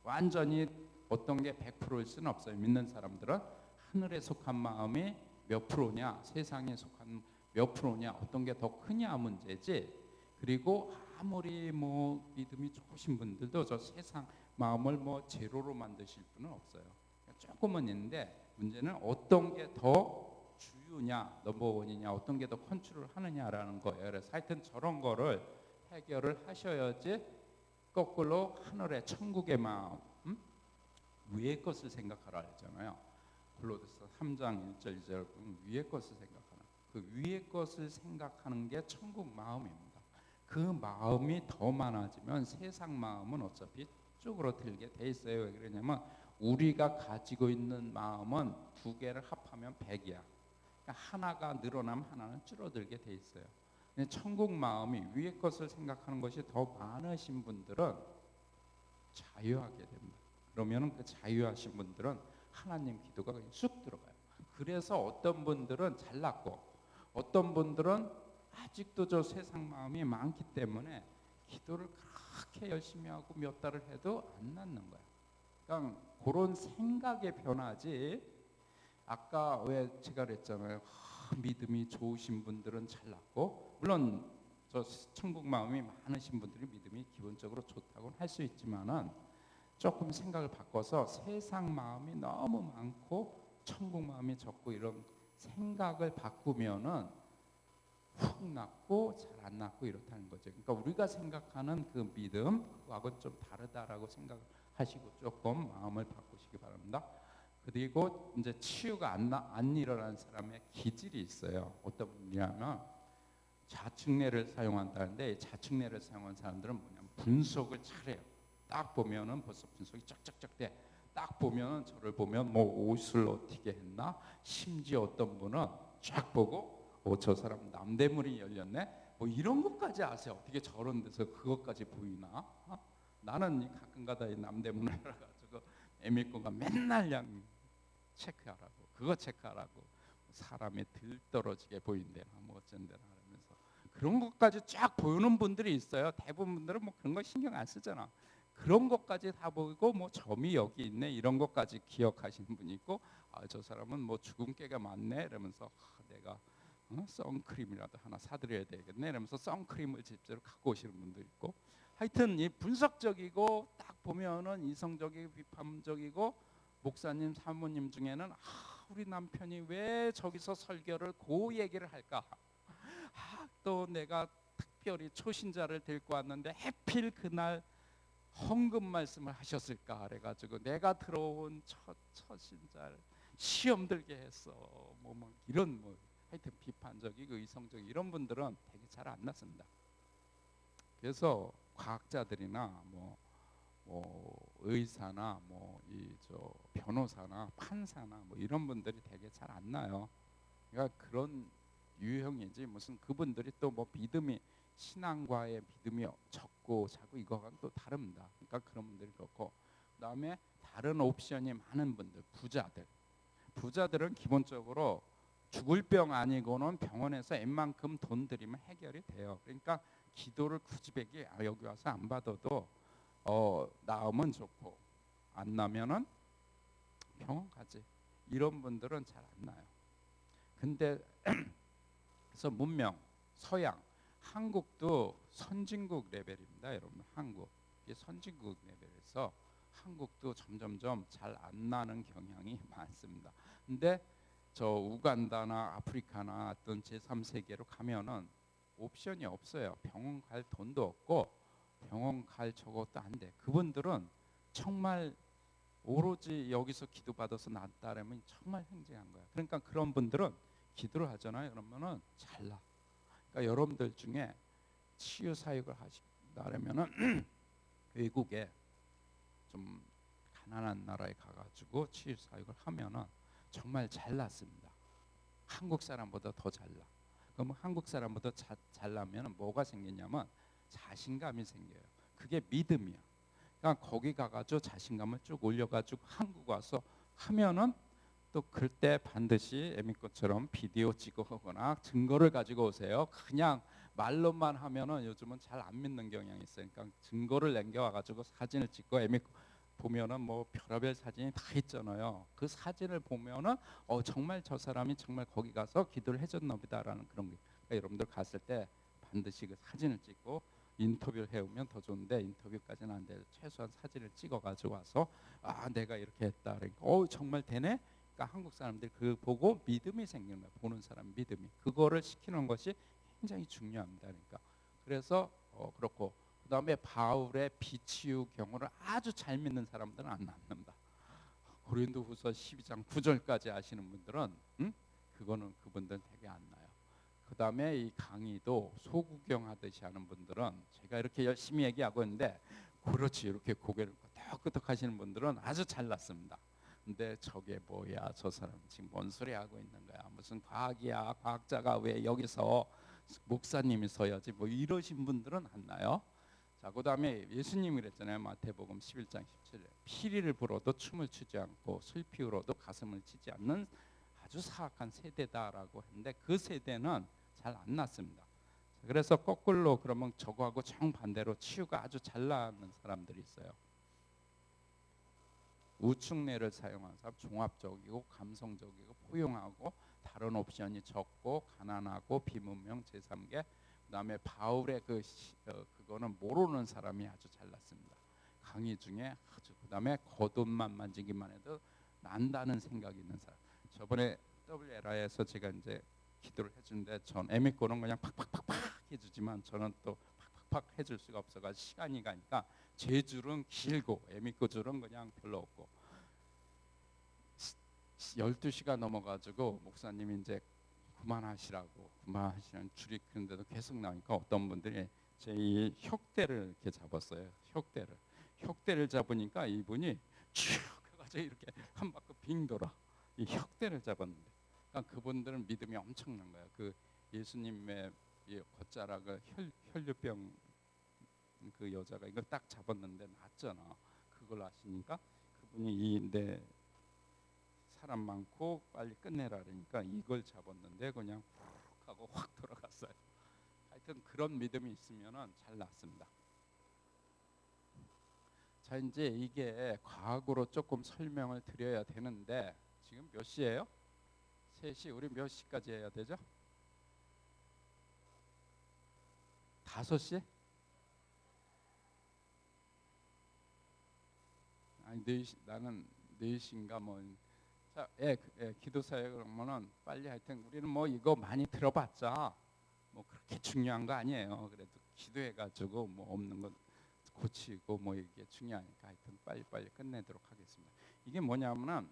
완전히 어떤 게 100%일 수는 없어요. 믿는 사람들은 하늘에 속한 마음이 몇 프로냐 세상에 속한 몇 프로냐 어떤 게 더 크냐 문제지. 그리고 아무리 뭐 믿음이 좋으신 분들도 저 세상 마음을 뭐 제로로 만드실 분은 없어요. 조금은 있는데 문제는 어떤 게 더 주유냐 넘버원이냐 어떤 게 더 컨트롤 하느냐라는 거예요. 그래서 하여튼 저런 거를 해결을 하셔야지 거꾸로 하늘의 천국의 마음 위의 것을 생각하라 했잖아요. 골로새서 3장 1절 2절 위의 것을 생각하는 그 위의 것을 생각하는 게 천국 마음입니다. 그 마음이 더 많아지면 세상 마음은 어차피 쪽으로 들게 돼 있어요. 왜 그러냐면 우리가 가지고 있는 마음은 두 개를 합하면 100이야. 그러니까 하나가 늘어나면 하나는 줄어들게 돼 있어요. 근데 천국 마음이 위의 것을 생각하는 것이 더 많으신 분들은 자유하게 됩니다. 그러면 그 자유하신 분들은 하나님 기도가 그냥 쑥 들어가요. 그래서 어떤 분들은 잘났고 어떤 분들은 아직도 저 세상 마음이 많기 때문에 기도를 그렇게 열심히 하고 몇 달을 해도 안 낫는 거야. 그러니까 그런 생각의 변화지. 아까 왜 제가 그랬잖아요. 믿음이 좋으신 분들은 잘났고, 물론 저 천국 마음이 많으신 분들이 믿음이 기본적으로 좋다고는 할 수 있지만은 조금 생각을 바꿔서 세상 마음이 너무 많고 천국 마음이 적고 이런 생각을 바꾸면은 훅 낫고 잘 안 낫고 이렇다는 거죠. 그러니까 우리가 생각하는 그 믿음 그거하고는 좀 다르다라고 생각하시고 조금 마음을 바꾸시기 바랍니다. 그리고 이제 치유가 안 일어나는 사람의 기질이 있어요. 어떤 분이냐면 자측례를 사용한다는데, 자측례를 사용한 사람들은 뭐냐면 분석을 잘해요. 딱 보면은 벌써 분석이 쫙쫙쫙 돼. 딱 보면 저를 보면 뭐 옷을 어떻게 했나, 심지어 어떤 분은 쫙 보고 저 사람 남대문이 열렸네, 뭐 이런 것까지 아세요. 어떻게 저런 데서 그것까지 보이나? 나는 가끔가다 이 남대문을 가지고 애미꼬가 맨날 그냥 체크하라고, 그거 체크하라고, 사람이 들떨어지게 보인대나 뭐 어쩐대나 하면서 그런 것까지 쫙 보이는 분들이 있어요. 대부분 분들은 뭐 그런 거 신경 안 쓰잖아. 그런 것까지 다 보이고 뭐 점이 여기 있네 이런 것까지 기억하시는 분이 있고, 저 사람은 뭐 주근깨가 많네 이러면서 내가 선크림이라도 하나 사드려야 되겠네 이러면서 선크림을 직접 갖고 오시는 분도 있고, 하여튼 이 분석적이고 딱 보면은 이성적이고 비판적이고, 목사님 사모님 중에는 우리 남편이 왜 저기서 설교를 그 얘기를 할까, 또 내가 특별히 초신자를 데리고 왔는데 해필 그날 헌금 말씀을 하셨을까 그래가지고 내가 들어온 초신자를 시험 들게 했어, 뭐 이런 뭐 하여튼 비판적이고 이성적인 이런 분들은 되게 잘 안 났습니다. 그래서 과학자들이나 뭐 의사나 뭐 이 저 변호사나 판사나 뭐 이런 분들이 되게 잘 안 나요. 그러니까 그런 유형이지 무슨 그분들이 또 뭐 믿음이 신앙과의 믿음이 적고 자고 이거랑 또 다릅니다. 그러니까 그런 분들이 그렇고, 그다음에 다른 옵션이 많은 분들, 부자들은 기본적으로 죽을 병 아니고는 병원에서 웬만큼 돈 들이면 해결이 돼요. 그러니까 기도를 굳이 배기 여기 와서 안 받아도 나으면 좋고 안 나면은 병원 가지. 이런 분들은 잘 안 나요. 근데 그래서 문명, 서양, 한국도 선진국 레벨입니다, 여러분. 한국 이게 선진국 레벨에서 한국도 점점점 잘 안 나는 경향이 많습니다. 근데 저 우간다나 아프리카나 어떤 제3세계로 가면은 옵션이 없어요. 병원 갈 돈도 없고 병원 갈 저것도 안 돼. 그분들은 정말 오로지 여기서 기도받아서 낫다라면 정말 행복한 거야. 그러니까 그런 분들은 기도를 하잖아요. 그러면은 잘 나. 그러니까 여러분들 중에 치유 사역을 하신다라면은 외국에 좀 가난한 나라에 가가지고 치유 사역을 하면은 정말 잘 났습니다. 한국 사람보다 더 잘나. 그럼 한국 사람보다 잘나면 뭐가 생기냐면 자신감이 생겨요. 그게 믿음이야. 그러니까 거기 가가지고 자신감을 쭉 올려가지고 한국 와서 하면은 또 그때 반드시 에미꽃처럼 비디오 찍어오거나 증거를 가지고 오세요. 그냥 말로만 하면은 요즘은 잘 안 믿는 경향이 있어요. 그러니까 증거를 남겨와가지고 사진을 찍고 에미꽃 보면은 뭐 별의별 사진이 다 있잖아요. 그 사진을 보면은 정말 저 사람이 정말 거기 가서 기도를 해줬나 보다라는 그런 게. 그러니까 여러분들 갔을 때 반드시 그 사진을 찍고 인터뷰를 해오면 더 좋은데 인터뷰까지는 안 돼도 최소한 사진을 찍어가지고 와서 내가 이렇게 했다. 그러니까 정말 되네. 그러니까 한국 사람들이 그 보고 믿음이 생기는 거예요. 보는 사람 믿음이. 그거를 시키는 것이 굉장히 중요합니다. 그러니까 그래서 그렇고, 그다음에 바울의 비치유 경우를 아주 잘 믿는 사람들은 안 납니다. 고린도후서 12장 9절까지 아시는 분들은 그거는 그분들은 되게 안 나요. 그다음에 이 강의도 소구경하듯이 하는 분들은 제가 이렇게 열심히 얘기하고 있는데 그렇지 이렇게 고개를 끄덕끄덕 하시는 분들은 아주 잘 났습니다. 근데 저게 뭐야, 저 사람 지금 뭔 소리 하고 있는 거야, 무슨 과학이야, 과학자가 왜 여기서 목사님이 서야지, 뭐 이러신 분들은 안 나요. 자, 그다음에 예수님이 그랬잖아요. 마태복음 11장 17절. 피리를 불어도 춤을 추지 않고 슬피 울어도 가슴을 치지 않는 아주 사악한 세대다라고 했는데 그 세대는 잘 안 났습니다. 그래서 거꾸로 그러면 저거하고 정반대로 치유가 아주 잘 나는 사람들이 있어요. 우측뇌를 사용한 사람, 종합적이고 감성적이고 포용하고 다른 옵션이 적고 가난하고 비문명 제3계. 그다음에 바울의 그거는 모르는 사람이 아주 잘났습니다. 강의 중에 아주 그다음에 겉옷만 만지기만 해도 난다는 생각이 있는 사람. 저번에 WLI에서 제가 이제 기도를 해주는데 전 에미코는 그냥 팍팍팍팍 해주지만 저는 또 팍팍팍 해줄 수가 없어가지고 시간이 가니까 제 줄은 길고 에미코 줄은 그냥 별로 없고 12시가 넘어가지고 목사님이 이제 그만하시라는 줄이 그런데도 계속 나오니까 어떤 분들이 제 이 혁대를 이렇게 잡았어요. 혁대를 잡으니까 이분이 쭉 해가지고 이렇게 한 바퀴 빙 돌아 이 혁대를 잡았는데, 그러니까 그분들은 믿음이 엄청난 거예요. 그 예수님의 이 걷자락을 혈류병 그 여자가 이걸 딱 잡았는데 낫잖아. 그걸 아시니까 그분이 이 내 사람 많고 빨리 끝내라 그러니까 이걸 잡았는데 그냥 훅 하고 확 돌아갔어요. 하여튼 그런 믿음이 있으면은 잘 낫습니다. 자, 이제 이게 과학으로 조금 설명을 드려야 되는데 지금 몇 시예요? 3시. 우리 몇 시까지 해야 되죠? 5시? 아니 4시, 나는 4시인가 뭐. 자, 기도사에 그러면은 빨리 하여튼 우리는 뭐 이거 많이 들어봤자 뭐 그렇게 중요한 거 아니에요. 그래도 기도해가지고 뭐 없는 건 고치고 뭐 이게 중요하니까 하여튼 빨리빨리 끝내도록 하겠습니다. 이게 뭐냐면은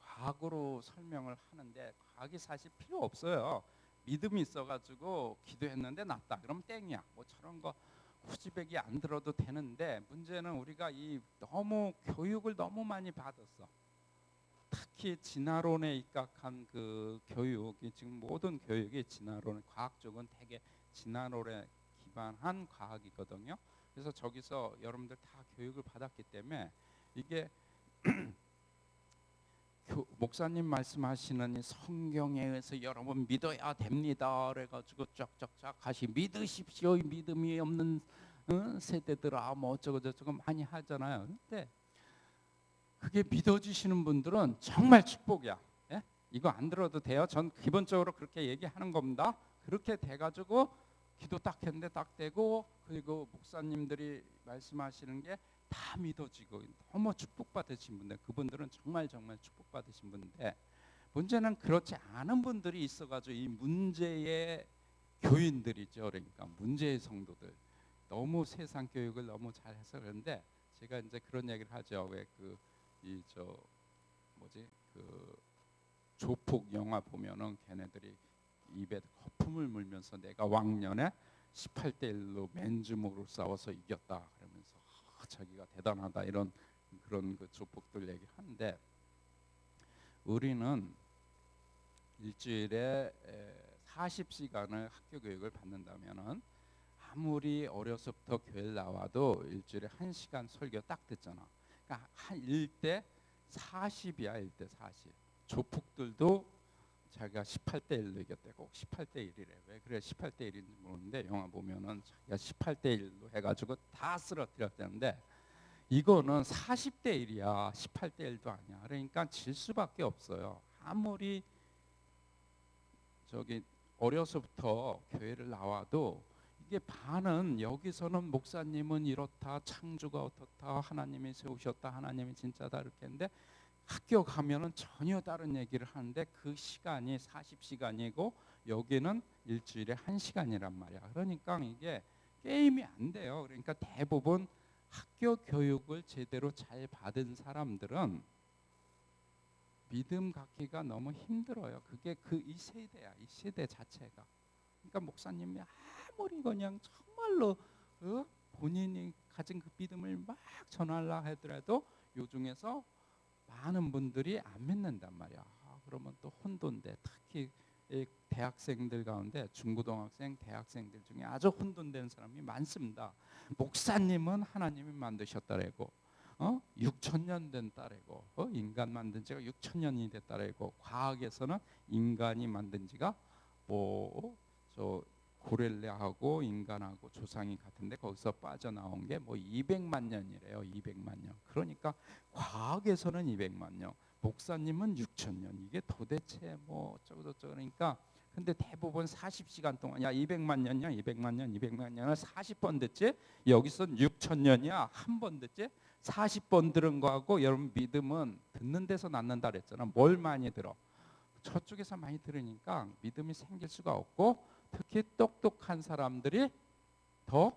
과학으로 설명을 하는데 과학이 사실 필요 없어요. 믿음이 있어가지고 기도했는데 낫다 그러면 땡이야. 뭐 저런 거 후지백이 안 들어도 되는데 문제는 우리가 이 너무 교육을 너무 많이 받았어. 특히 진화론에 입각한 그 교육이 지금 모든 교육이 진화론, 과학 쪽은 되게 진화론에 기반한 과학이거든요. 그래서 저기서 여러분들 다 교육을 받았기 때문에 이게 목사님 말씀하시는 이 성경에 의해서 여러분 믿어야 됩니다. 그래가지고 쫙쫙쫙 가시 믿으십시오. 믿음이 없는 세대들아 뭐 어쩌고 저쩌고 많이 하잖아요. 근데 그게 믿어주시는 분들은 정말 축복이야. 예? 이거 안 들어도 돼요. 전 기본적으로 그렇게 얘기하는 겁니다. 그렇게 돼가지고 기도 딱 했는데 딱 되고 그리고 목사님들이 말씀하시는 게 다 믿어지고 너무 축복받으신 분들, 그분들은 정말 축복받으신 분인데 문제는 그렇지 않은 분들이 있어가지고 이 문제의 교인들이죠. 그러니까 문제의 성도들 너무 세상 교육을 너무 잘해서 그런데 제가 이제 그런 얘기를 하죠. 왜 그 조폭 영화 보면은 걔네들이 입에 거품을 물면서 내가 왕년에 18대 1로 맨주먹으로 싸워서 이겼다 그러면서 자기가 대단하다 이런 그런 그 조폭들 얘기하는데 우리는 일주일에 40시간을 학교 교육을 받는다면은 아무리 어려서부터 교회를 나와도 일주일에 1시간 설교 딱 듣잖아. 그러니까 한 1대 40이야. 1대 40. 조폭들도 자기가 18대 1로 이겼대고 18대 1이래. 왜 그래 18대 1인지 모르는데 영화 보면은 자기가 18대 1로 해가지고 다 쓰러뜨렸다는데 이거는 40대 1이야. 18대 1도 아니야. 그러니까 질 수밖에 없어요. 아무리 저기 어려서부터 교회를 나와도 이게 반은 여기서는 목사님은 이렇다, 창조가 어떻다, 하나님이 세우셨다, 하나님이 진짜다 이렇게 했는데 학교 가면은 전혀 다른 얘기를 하는데 그 시간이 40시간이고 여기는 일주일에 1시간이란 말이야. 그러니까 이게 게임이 안 돼요. 그러니까 대부분 학교 교육을 제대로 잘 받은 사람들은 믿음 갖기가 너무 힘들어요. 그게 이 세대야. 이 세대 자체가. 그러니까 목사님이 아무리 그냥 정말로 본인이 가진 그 믿음을 막 전하려 하더라도 요 중에서 많은 분들이 안 믿는단 말이야. 그러면 또 혼돈돼. 특히 대학생들 가운데 중고등학생, 대학생들 중에 아주 혼돈된 사람이 많습니다. 목사님은 하나님이 만드셨다래고 6,000년 된 딸이고 인간 만든 지가 6,000년이 됐다래고 과학에서는 인간이 만든 지가 저 고릴라하고 인간하고 조상이 같은데 거기서 빠져나온 게 200만 년이래요. 200만 년. 그러니까 과학에서는 200만 년, 목사님은 6천 년. 이게 도대체 뭐 어쩌고저쩌고 그러니까 근데 대부분 40시간 동안 야 200만 년이야 200만 년 200만 년을 40번 듣지 여기선 6천 년이야 한 번 듣지 40번 들은 거하고 여러분 믿음은 듣는 데서 낳는다 그랬잖아. 뭘 많이 들어? 저쪽에서 많이 들으니까 믿음이 생길 수가 없고 특히 똑똑한 사람들이 더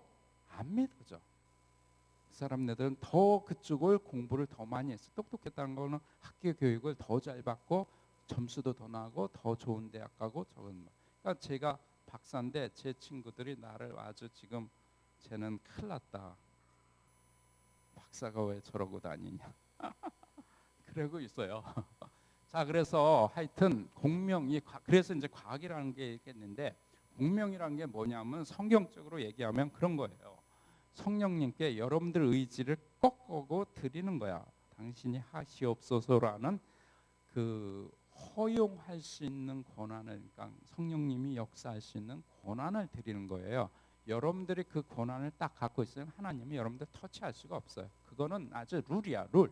안 믿어져. 그 사람들은 더 그쪽을 공부를 더 많이 했어. 똑똑했다는 거는 학교 교육을 더 잘 받고 점수도 더 나고 더 좋은 대학 가고 저건 그러니까 제가 박사인데 제 친구들이 나를 아주 지금 쟤는 큰일 났다. 박사가 왜 저러고 다니냐. 그러고 있어요. 자 그래서 하여튼 공명이 그래서 이제 과학이라는 게 있겠는데 공명이라는 게 뭐냐면 성경적으로 얘기하면 그런 거예요. 성령님께 여러분들 의지를 꺾고 드리는 거야. 당신이 하시옵소서라는 그 허용할 수 있는 권한을 그러니까 성령님이 역사할 수 있는 권한을 드리는 거예요. 여러분들이 그 권한을 딱 갖고 있으면 하나님이 여러분들 터치할 수가 없어요. 그거는 아주 룰이야 룰.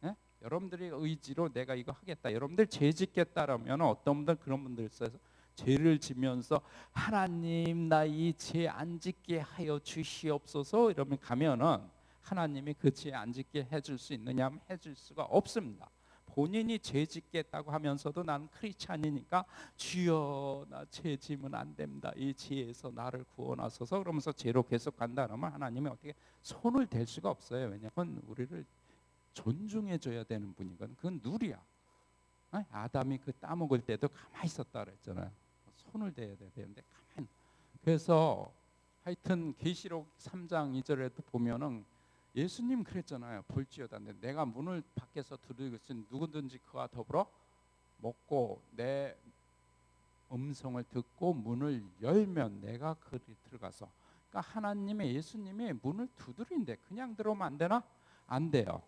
예? 여러분들이 의지로 내가 이거 하겠다. 여러분들 죄 짓겠다라면 어떤 분들 그런 분들 있어요. 죄를 지면서 하나님 나 이 죄 안 짓게 하여 주시옵소서 이러면 가면은 하나님이 그 죄 안 짓게 해줄 수 있느냐 하면 해줄 수가 없습니다. 본인이 죄 짓겠다고 하면서도 나는 크리스찬이니까 주여 나 죄 지면 안 됩니다. 이 죄에서 나를 구원하소서 그러면서 죄로 계속 간다 그러면 하나님이 어떻게 손을 댈 수가 없어요. 왜냐하면 우리를 존중해 줘야 되는 분이거든. 그건 룰이야. 아담이 그 따먹을 때도 가만히 있었다 그랬잖아요. 손을 대야 되는데 가만히. 그래서 하여튼 계시록 3장 2절에도 보면은 예수님 그랬잖아요. 볼지어다 내가 문을 밖에서 두드리고 있으니 누구든지 그와 더불어 먹고 내 음성을 듣고 문을 열면 내가 그리 들어가서 그러니까 하나님의 예수님이 문을 두드린대. 그냥 들어오면 안 되나? 안 돼요.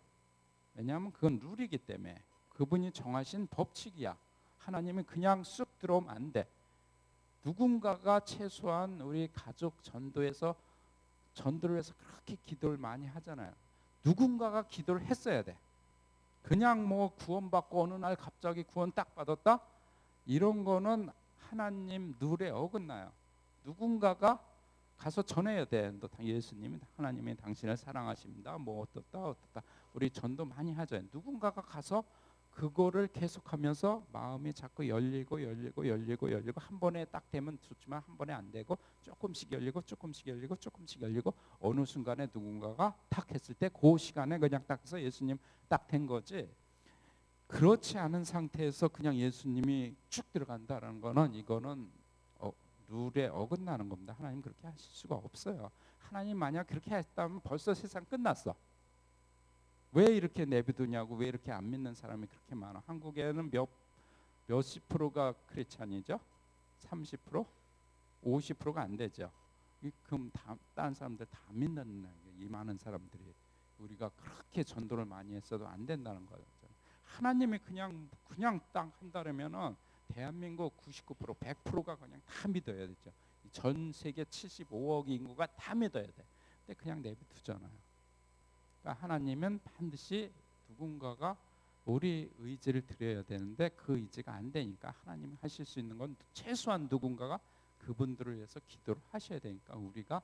왜냐하면 그건 룰이기 때문에 그분이 정하신 법칙이야. 하나님이 그냥 쑥 들어오면 안 돼. 누군가가 최소한 우리 가족 전도를 해서 그렇게 기도를 많이 하잖아요. 누군가가 기도를 했어야 돼. 그냥 뭐 구원받고 어느 날 갑자기 구원 딱 받았다? 이런 거는 하나님 룰에 어긋나요. 누군가가 가서 전해야 돼. 예수님이 하나님이 당신을 사랑하십니다. 뭐 어떻다. 우리 전도 많이 하죠. 누군가가 가서 그거를 계속하면서 마음이 자꾸 열리고 한 번에 딱 되면 좋지만 한 번에 안 되고 조금씩 열리고 어느 순간에 누군가가 탁 했을 때 그 시간에 그냥 딱 해서 예수님 딱 된 거지. 그렇지 않은 상태에서 그냥 예수님이 쭉 들어간다라는 거는 이거는 룰에 어긋나는 겁니다. 하나님 그렇게 하실 수가 없어요. 하나님 만약 그렇게 했다면 벌써 세상 끝났어. 왜 이렇게 내비두냐고. 왜 이렇게 안 믿는 사람이 그렇게 많아. 한국에는 몇십 프로가 크리스찬이죠? 30%? 50%가 안 되죠. 그럼 다른 사람들 다 믿는 이 많은 사람들이 우리가 그렇게 전도를 많이 했어도 안 된다는 거죠. 하나님이 그냥 딱 한다면은 대한민국 99% 100%가 그냥 다 믿어야 되죠. 전 세계 75억 인구가 다 믿어야 돼. 근데 그냥 내비두잖아요. 그러니까 하나님은 반드시 누군가가 우리 의지를 드려야 되는데 그 의지가 안 되니까 하나님이 하실 수 있는 건 최소한 누군가가 그분들을 위해서 기도를 하셔야 되니까 우리가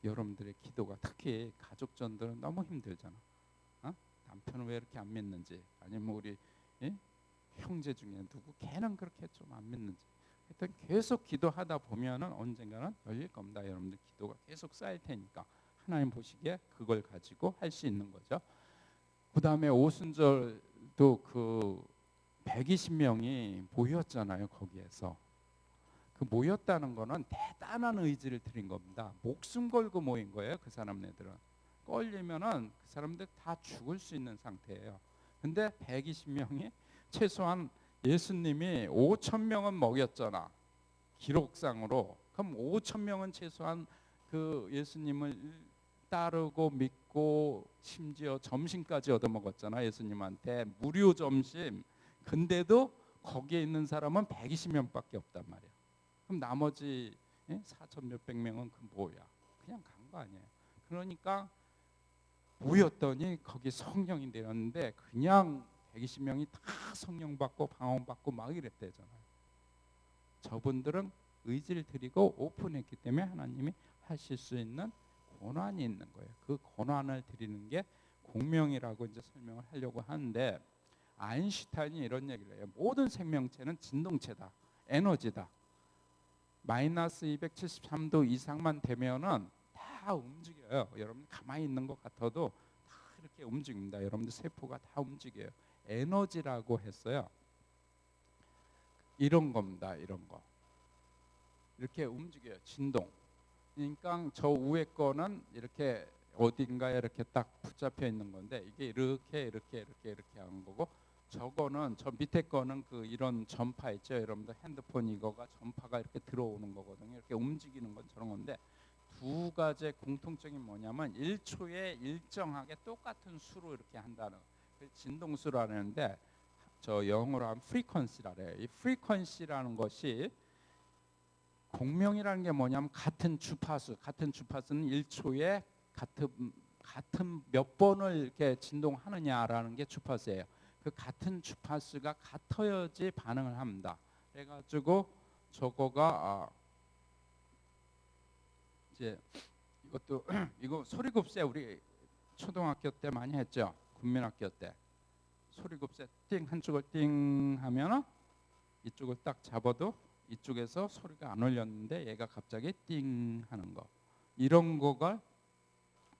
여러분들의 기도가 특히 가족 전도는 너무 힘들잖아. 남편은 왜 이렇게 안 믿는지 아니면 우리 형제 중에 누구 걔는 그렇게 좀 안 믿는지 하여튼 계속 기도하다 보면은 언젠가는 열릴 겁니다. 여러분들 기도가 계속 쌓일 테니까 하나님 보시기에 그걸 가지고 할 수 있는 거죠. 그 다음에 오순절도 그 120명이 모였잖아요. 거기에서 그 모였다는 거는 대단한 의지를 드린 겁니다. 목숨 걸고 모인 거예요. 그 사람네들은 걸리면은 그 사람들 다 죽을 수 있는 상태예요. 근데 120명이 최소한 예수님이 5천 명은 먹였잖아. 기록상으로. 그럼 5천 명은 최소한 그 예수님을 따르고 믿고 심지어 점심까지 얻어먹었잖아. 예수님한테 무료 점심. 근데도 거기에 있는 사람은 120명밖에 없단 말이야. 그럼 나머지 4천 몇백 명은 그 뭐야? 그냥 간 거 아니에요. 그러니까 모였더니 거기 성령이 내렸는데 그냥 120명이 다 성령 받고 방언 받고 막 이랬대잖아요. 저분들은 의지를 드리고 오픈했기 때문에 하나님이 하실 수 있는 권한이 있는 거예요. 그 권한을 드리는 게 공명이라고 이제 설명을 하려고 하는데, 아인슈타인이 이런 얘기를 해요. 모든 생명체는 진동체다, 에너지다. 마이너스 273도 이상만 되면은 다 움직여요. 여러분 가만히 있는 것 같아도 다 이렇게 움직입니다. 여러분들 세포가 다 움직여요. 에너지라고 했어요. 이런 겁니다. 이런 거 이렇게 움직여요. 진동. 그러니까 저 위에 거는 이렇게 어딘가에 이렇게 딱 붙잡혀 있는 건데, 이게 이렇게 한 거고, 저거는 저 밑에 거는 그 이런 전파 있죠. 여러분들 핸드폰 이거가 전파가 이렇게 들어오는 거거든요. 이렇게 움직이는 건 저런 건데, 두 가지의 공통점이 뭐냐면 1초에 일정하게 똑같은 수로 이렇게 한다는, 진동수로 하는데 저 영어로 하면 프리퀀시라 그래요. 이 프리퀀시라는 것이, 공명이라는 게 뭐냐면 같은 주파수, 같은 주파수는 1초에 같은 몇 번을 이렇게 진동하느냐라는 게 주파수예요. 그 같은 주파수가 같아야지 반응을 합니다. 그래가지고 저거가 이제 이것도 이거 소리급세 우리 초등학교 때 많이 했죠. 국민학교 때 소리급세 띵 한쪽을 띵 하면은 이쪽을 딱 잡아도 이쪽에서 소리가 안 울렸는데 얘가 갑자기 띵 하는 거, 이런 거가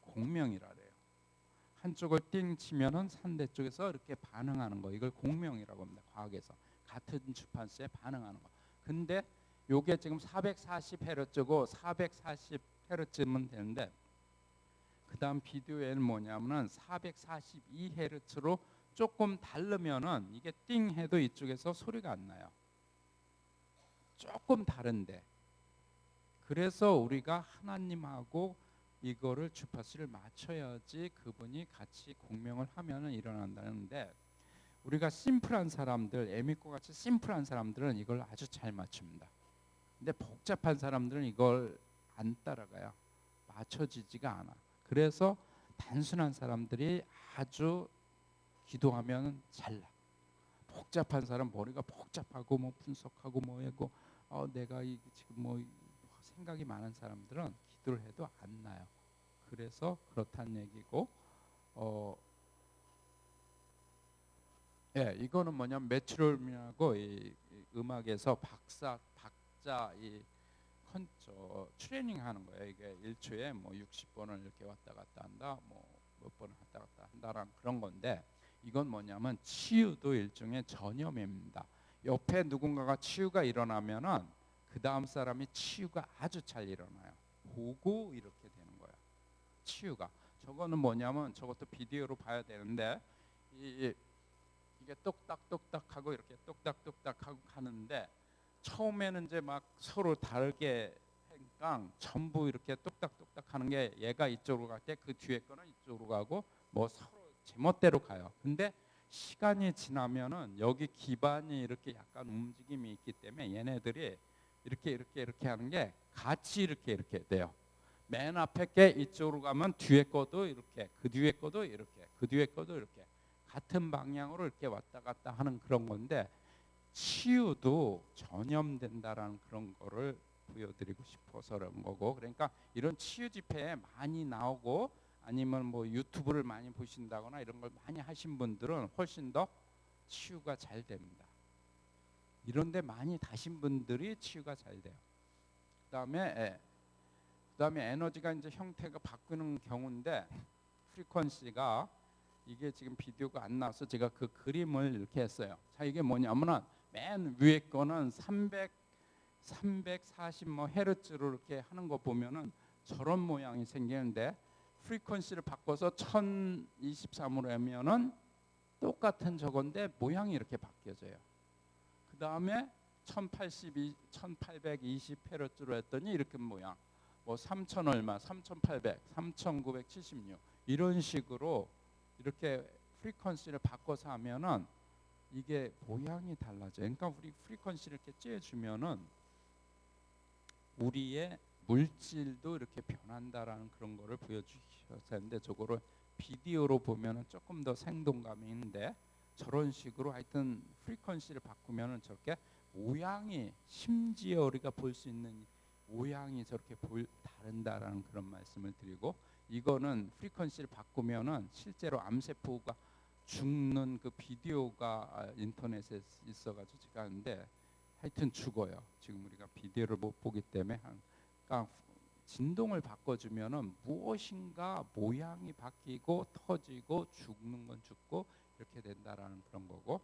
공명이라 그래요. 한쪽을 띵 치면은 상대쪽에서 이렇게 반응하는 거, 이걸 공명이라고 합니다. 과학에서 같은 주파수에 반응하는 거. 근데 요게 지금 440Hz고 440Hz면 되는데, 그 다음 비디오에는 뭐냐면은 442Hz로 조금 다르면은 이게 띵 해도 이쪽에서 소리가 안 나요. 조금 다른데, 그래서 우리가 하나님하고 이거를 주파수를 맞춰야지 그분이 같이 공명을 하면은 일어난다는데, 우리가 심플한 사람들, 에미코 같이 심플한 사람들은 이걸 아주 잘 맞춥니다. 근데 복잡한 사람들은 이걸 안 따라가요. 맞춰지지가 않아. 그래서 단순한 사람들이 아주 기도하면 잘 나. 복잡한 사람, 머리가 복잡하고 뭐 분석하고 뭐하고 내가 이 지금 뭐 생각이 많은 사람들은 기도를 해도 안 나요. 그래서 그렇다는 얘기고, 예, 이거는 뭐냐면 메트로놈이라고 이 음악에서 박자 이 트레이닝 하는 거예요. 이게 1초에 뭐 60번을 이렇게 왔다 갔다 한다, 뭐 몇 번을 왔다 갔다 한다라는 그런 건데, 이건 뭐냐면 치유도 일종의 전염입니다. 옆에 누군가가 치유가 일어나면은 그 다음 사람이 치유가 아주 잘 일어나요. 보고 이렇게 되는 거야. 치유가. 저거는 뭐냐면, 저것도 비디오로 봐야 되는데, 이게 똑딱똑딱 하고 이렇게 똑딱똑딱 하고 가는데, 처음에는 이제 막 서로 다르게 하니까 전부 이렇게 똑딱똑딱 하는 게, 얘가 이쪽으로 갈 때 그 뒤에 거는 이쪽으로 가고 뭐 서로 제멋대로 가요. 근데 시간이 지나면은 여기 기반이 이렇게 약간 움직임이 있기 때문에 얘네들이 이렇게 하는 게 같이 이렇게 돼요. 맨 앞에 게 이쪽으로 가면 뒤에 거도 이렇게, 그 뒤에 거도 이렇게, 그 뒤에 거도 이렇게 같은 방향으로 이렇게 왔다 갔다 하는 그런 건데, 치유도 전염된다라는 그런 거를 보여드리고 싶어서 그런 거고, 그러니까 이런 치유 집회에 많이 나오고 아니면 뭐 유튜브를 많이 보신다거나 이런 걸 많이 하신 분들은 훨씬 더 치유가 잘 됩니다. 이런데 많이 다신 분들이 치유가 잘 돼요. 그다음에 에너지가 이제 형태가 바뀌는 경우인데, 프리퀀시가, 이게 지금 비디오가 안 나와서 제가 그 그림을 이렇게 했어요. 자, 이게 뭐냐면은 맨 위에 거는 340 뭐 헤르츠로 이렇게 하는 거 보면은 저런 모양이 생기는데, 프리퀀시를 바꿔서 1023으로 하면은 똑같은 저건데 모양이 이렇게 바뀌어져요. 그 다음에 1820 헤르츠로 했더니 이렇게 모양, 뭐 3000 얼마, 3800, 3976 이런 식으로 이렇게 프리퀀시를 바꿔서 하면은 이게 모양이 달라져요. 그러니까 우리 프리퀀시를 이렇게 쬐주면은 우리의 물질도 이렇게 변한다라는 그런 거를 보여주셨는데, 저거를 비디오로 보면은 조금 더 생동감이 있는데, 저런 식으로 하여튼 프리퀀시를 바꾸면은 저렇게 모양이 심지어 우리가 볼 수 있는 모양이 저렇게 다른다라는 그런 말씀을 드리고, 이거는 프리퀀시를 바꾸면은 실제로 암세포가 죽는 그 비디오가 인터넷에 있어가지고 제가 하는데 하여튼 죽어요. 지금 우리가 비디오를 못 보기 때문에. 그러니까 진동을 바꿔주면은 무엇인가 모양이 바뀌고 터지고 죽는 건 죽고 이렇게 된다라는 그런 거고,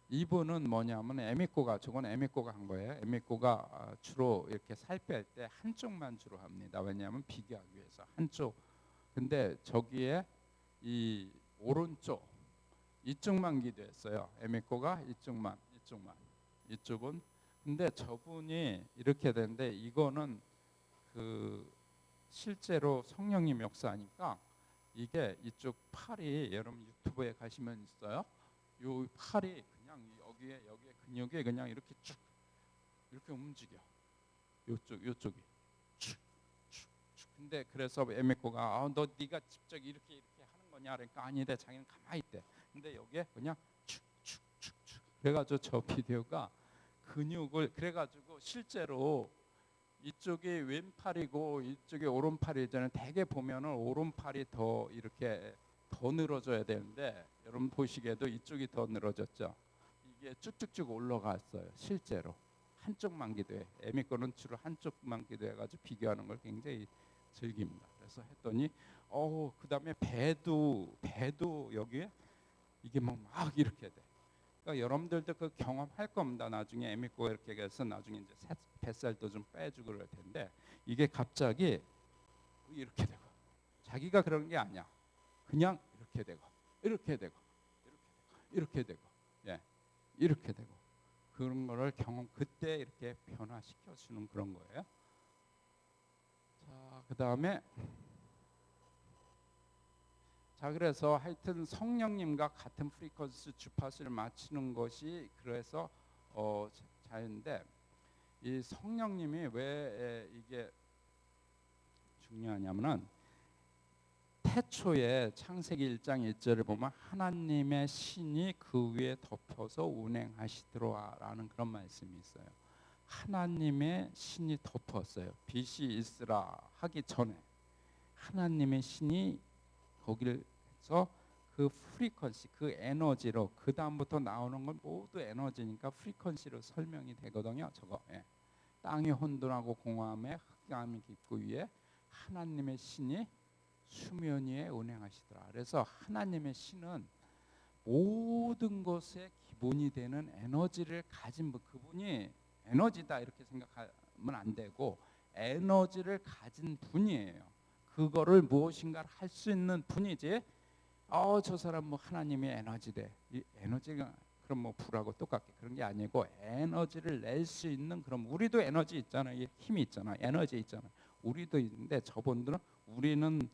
이분은 뭐냐면 에미코가, 저건 에미코가 한 거예요. 에미코가 주로 이렇게 살 뺄 때 한쪽만 주로 합니다. 왜냐하면 비교하기 위해서 한쪽. 근데 저기에 이 오른쪽 이쪽만 기도했어요. 에미코가 이쪽은. 근데 저분이 이렇게 되는데, 이거는 그 실제로 성령님 역사니까 이게 이쪽 팔이, 여러분 유튜브에 가시면 있어요. 요 팔이 그냥 여기에 근육이 그냥 이렇게 쭉 이렇게 움직여. 요쪽이 쭉. 근데 그래서 에미코가 너 네가 직접 이렇게 하는 거냐 그러니까 아니래. 자기는 가만히 있대. 근데 여기에 그냥 축. 그래가지고 저 비디오가 근육을, 그래가지고 실제로 이쪽이 왼팔이고 이쪽이 오른팔이잖아요. 대개 보면은 오른팔이 더 이렇게 더 늘어져야 되는데, 여러분 보시기에도 이쪽이 더 늘어졌죠. 이게 쭉쭉쭉 올라갔어요. 실제로 한쪽만 기도해. 에미 거는 주로 한쪽만 기도해가지고 비교하는 걸 굉장히 즐깁니다. 그래서 했더니 그 다음에 배도 여기에 이게 막 이렇게 돼. 그러니까 여러분들도 그 경험할 겁니다. 나중에 에미코가 이렇게 해서 나중에 이제 뱃살도 좀 빼주고 그럴 텐데, 이게 갑자기 이렇게 되고, 자기가 그런 게 아니야. 그냥 이렇게 되고 예, 이렇게 되고 그런 거를 그때 이렇게 변화시켜 주는 그런 거예요. 자, 그다음에 그래서 하여튼 성령님과 같은 프리퀀시 주파수를 맞추는 것이 그래서 자연인데, 이 성령님이 왜 이게 중요하냐면은 태초에 창세기 1장 1절을 보면 하나님의 신이 그 위에 덮여서 운행하시더라라는 그런 말씀이 있어요. 하나님의 신이 덮었어요. 빛이 있으라 하기 전에 하나님의 신이 거기를 해서 그 프리퀀시, 그 에너지로, 그 다음부터 나오는 건 모두 에너지니까 프리퀀시로 설명이 되거든요. 저거 땅이 혼돈하고 공허함에 흑암이 깊고 위에 하나님의 신이 수면 위에 운행하시더라. 그래서 하나님의 신은 모든 것의 기본이 되는 에너지를 가진 분, 그분이 에너지다 이렇게 생각하면 안 되고 에너지를 가진 분이에요. 그거를 무엇인가를 할 수 있는 분이지, 저 사람 뭐 하나님이 에너지래, 이 에너지가 그럼 뭐 불하고 똑같게 그런 게 아니고, 에너지를 낼 수 있는, 그럼 우리도 에너지 있잖아요. 힘이 있잖아요. 에너지 있잖아요. 우리도 있는데 저분들은, 우리는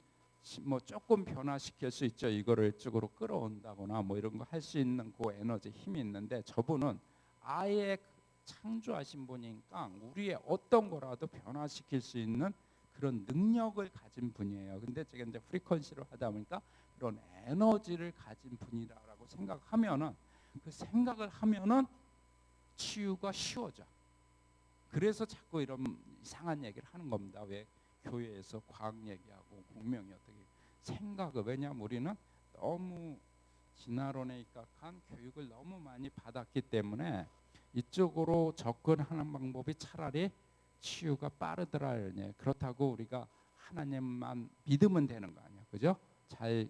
뭐 조금 변화시킬 수 있죠. 이거를 이쪽으로 끌어온다거나 뭐 이런 거 할 수 있는 그 에너지 힘이 있는데, 저분은 아예 창조하신 분이니까 우리의 어떤 거라도 변화시킬 수 있는 그런 능력을 가진 분이에요. 근데 제가 이제 프리퀀시로 하다 보니까 그런 에너지를 가진 분이라고 생각하면은, 그 생각을 하면은 치유가 쉬워져. 그래서 자꾸 이런 이상한 얘기를 하는 겁니다. 왜 교회에서 과학 얘기하고 공명이 어떻게 생각을, 왜냐하면 우리는 너무 진화론에 입각한 교육을 너무 많이 받았기 때문에 이쪽으로 접근하는 방법이 차라리 치유가 빠르더라. 그렇다고 우리가 하나님만 믿으면 되는 거 아니야, 그죠? 잘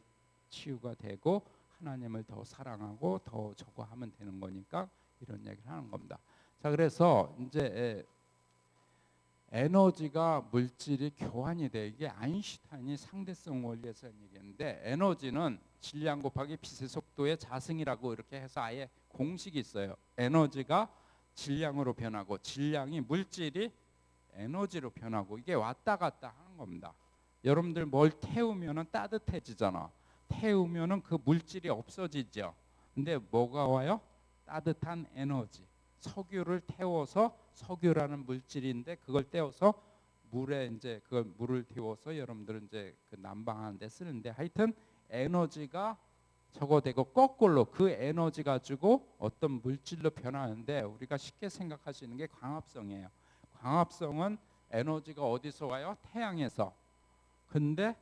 치유가 되고 하나님을 더 사랑하고 더 저거 하면 되는 거니까 이런 얘기를 하는 겁니다. 자, 그래서 이제 에너지가 물질이 교환이 돼. 이게 아인슈타인이 상대성 원리에서 얘기했는데, 에너지는 질량 곱하기 빛의 속도의 자승이라고 이렇게 해서 아예 공식이 있어요. 에너지가 질량으로 변하고 질량이, 물질이 에너지로 변하고, 이게 왔다 갔다 하는 겁니다. 여러분들 뭘 태우면은 따뜻해지잖아. 태우면은 그 물질이 없어지죠. 근데 뭐가 와요? 따뜻한 에너지. 석유를 태워서, 석유라는 물질인데 그걸 떼어서 물에 이제 그걸 물을 데워서 여러분들은 이제 그 난방하는 데 쓰는데, 하여튼 에너지가 저거되고 거꾸로 그 에너지 가지고 어떤 물질로 변하는데 우리가 쉽게 생각할 수 있는 게 광합성이에요. 광합성은 에너지가 어디서 와요? 태양에서. 근데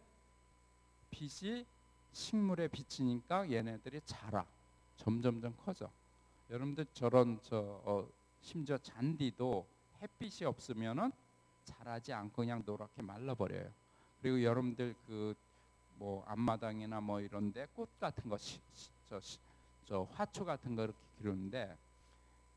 빛이 식물에 비치니까 얘네들이 자라. 점점점 커져. 여러분들 저런 심지어 잔디도 햇빛이 없으면은 자라지 않고 그냥 노랗게 말라버려요. 그리고 여러분들 그 뭐 앞마당이나 뭐 이런데 꽃 같은 거 저 화초 같은 거 이렇게 기르는데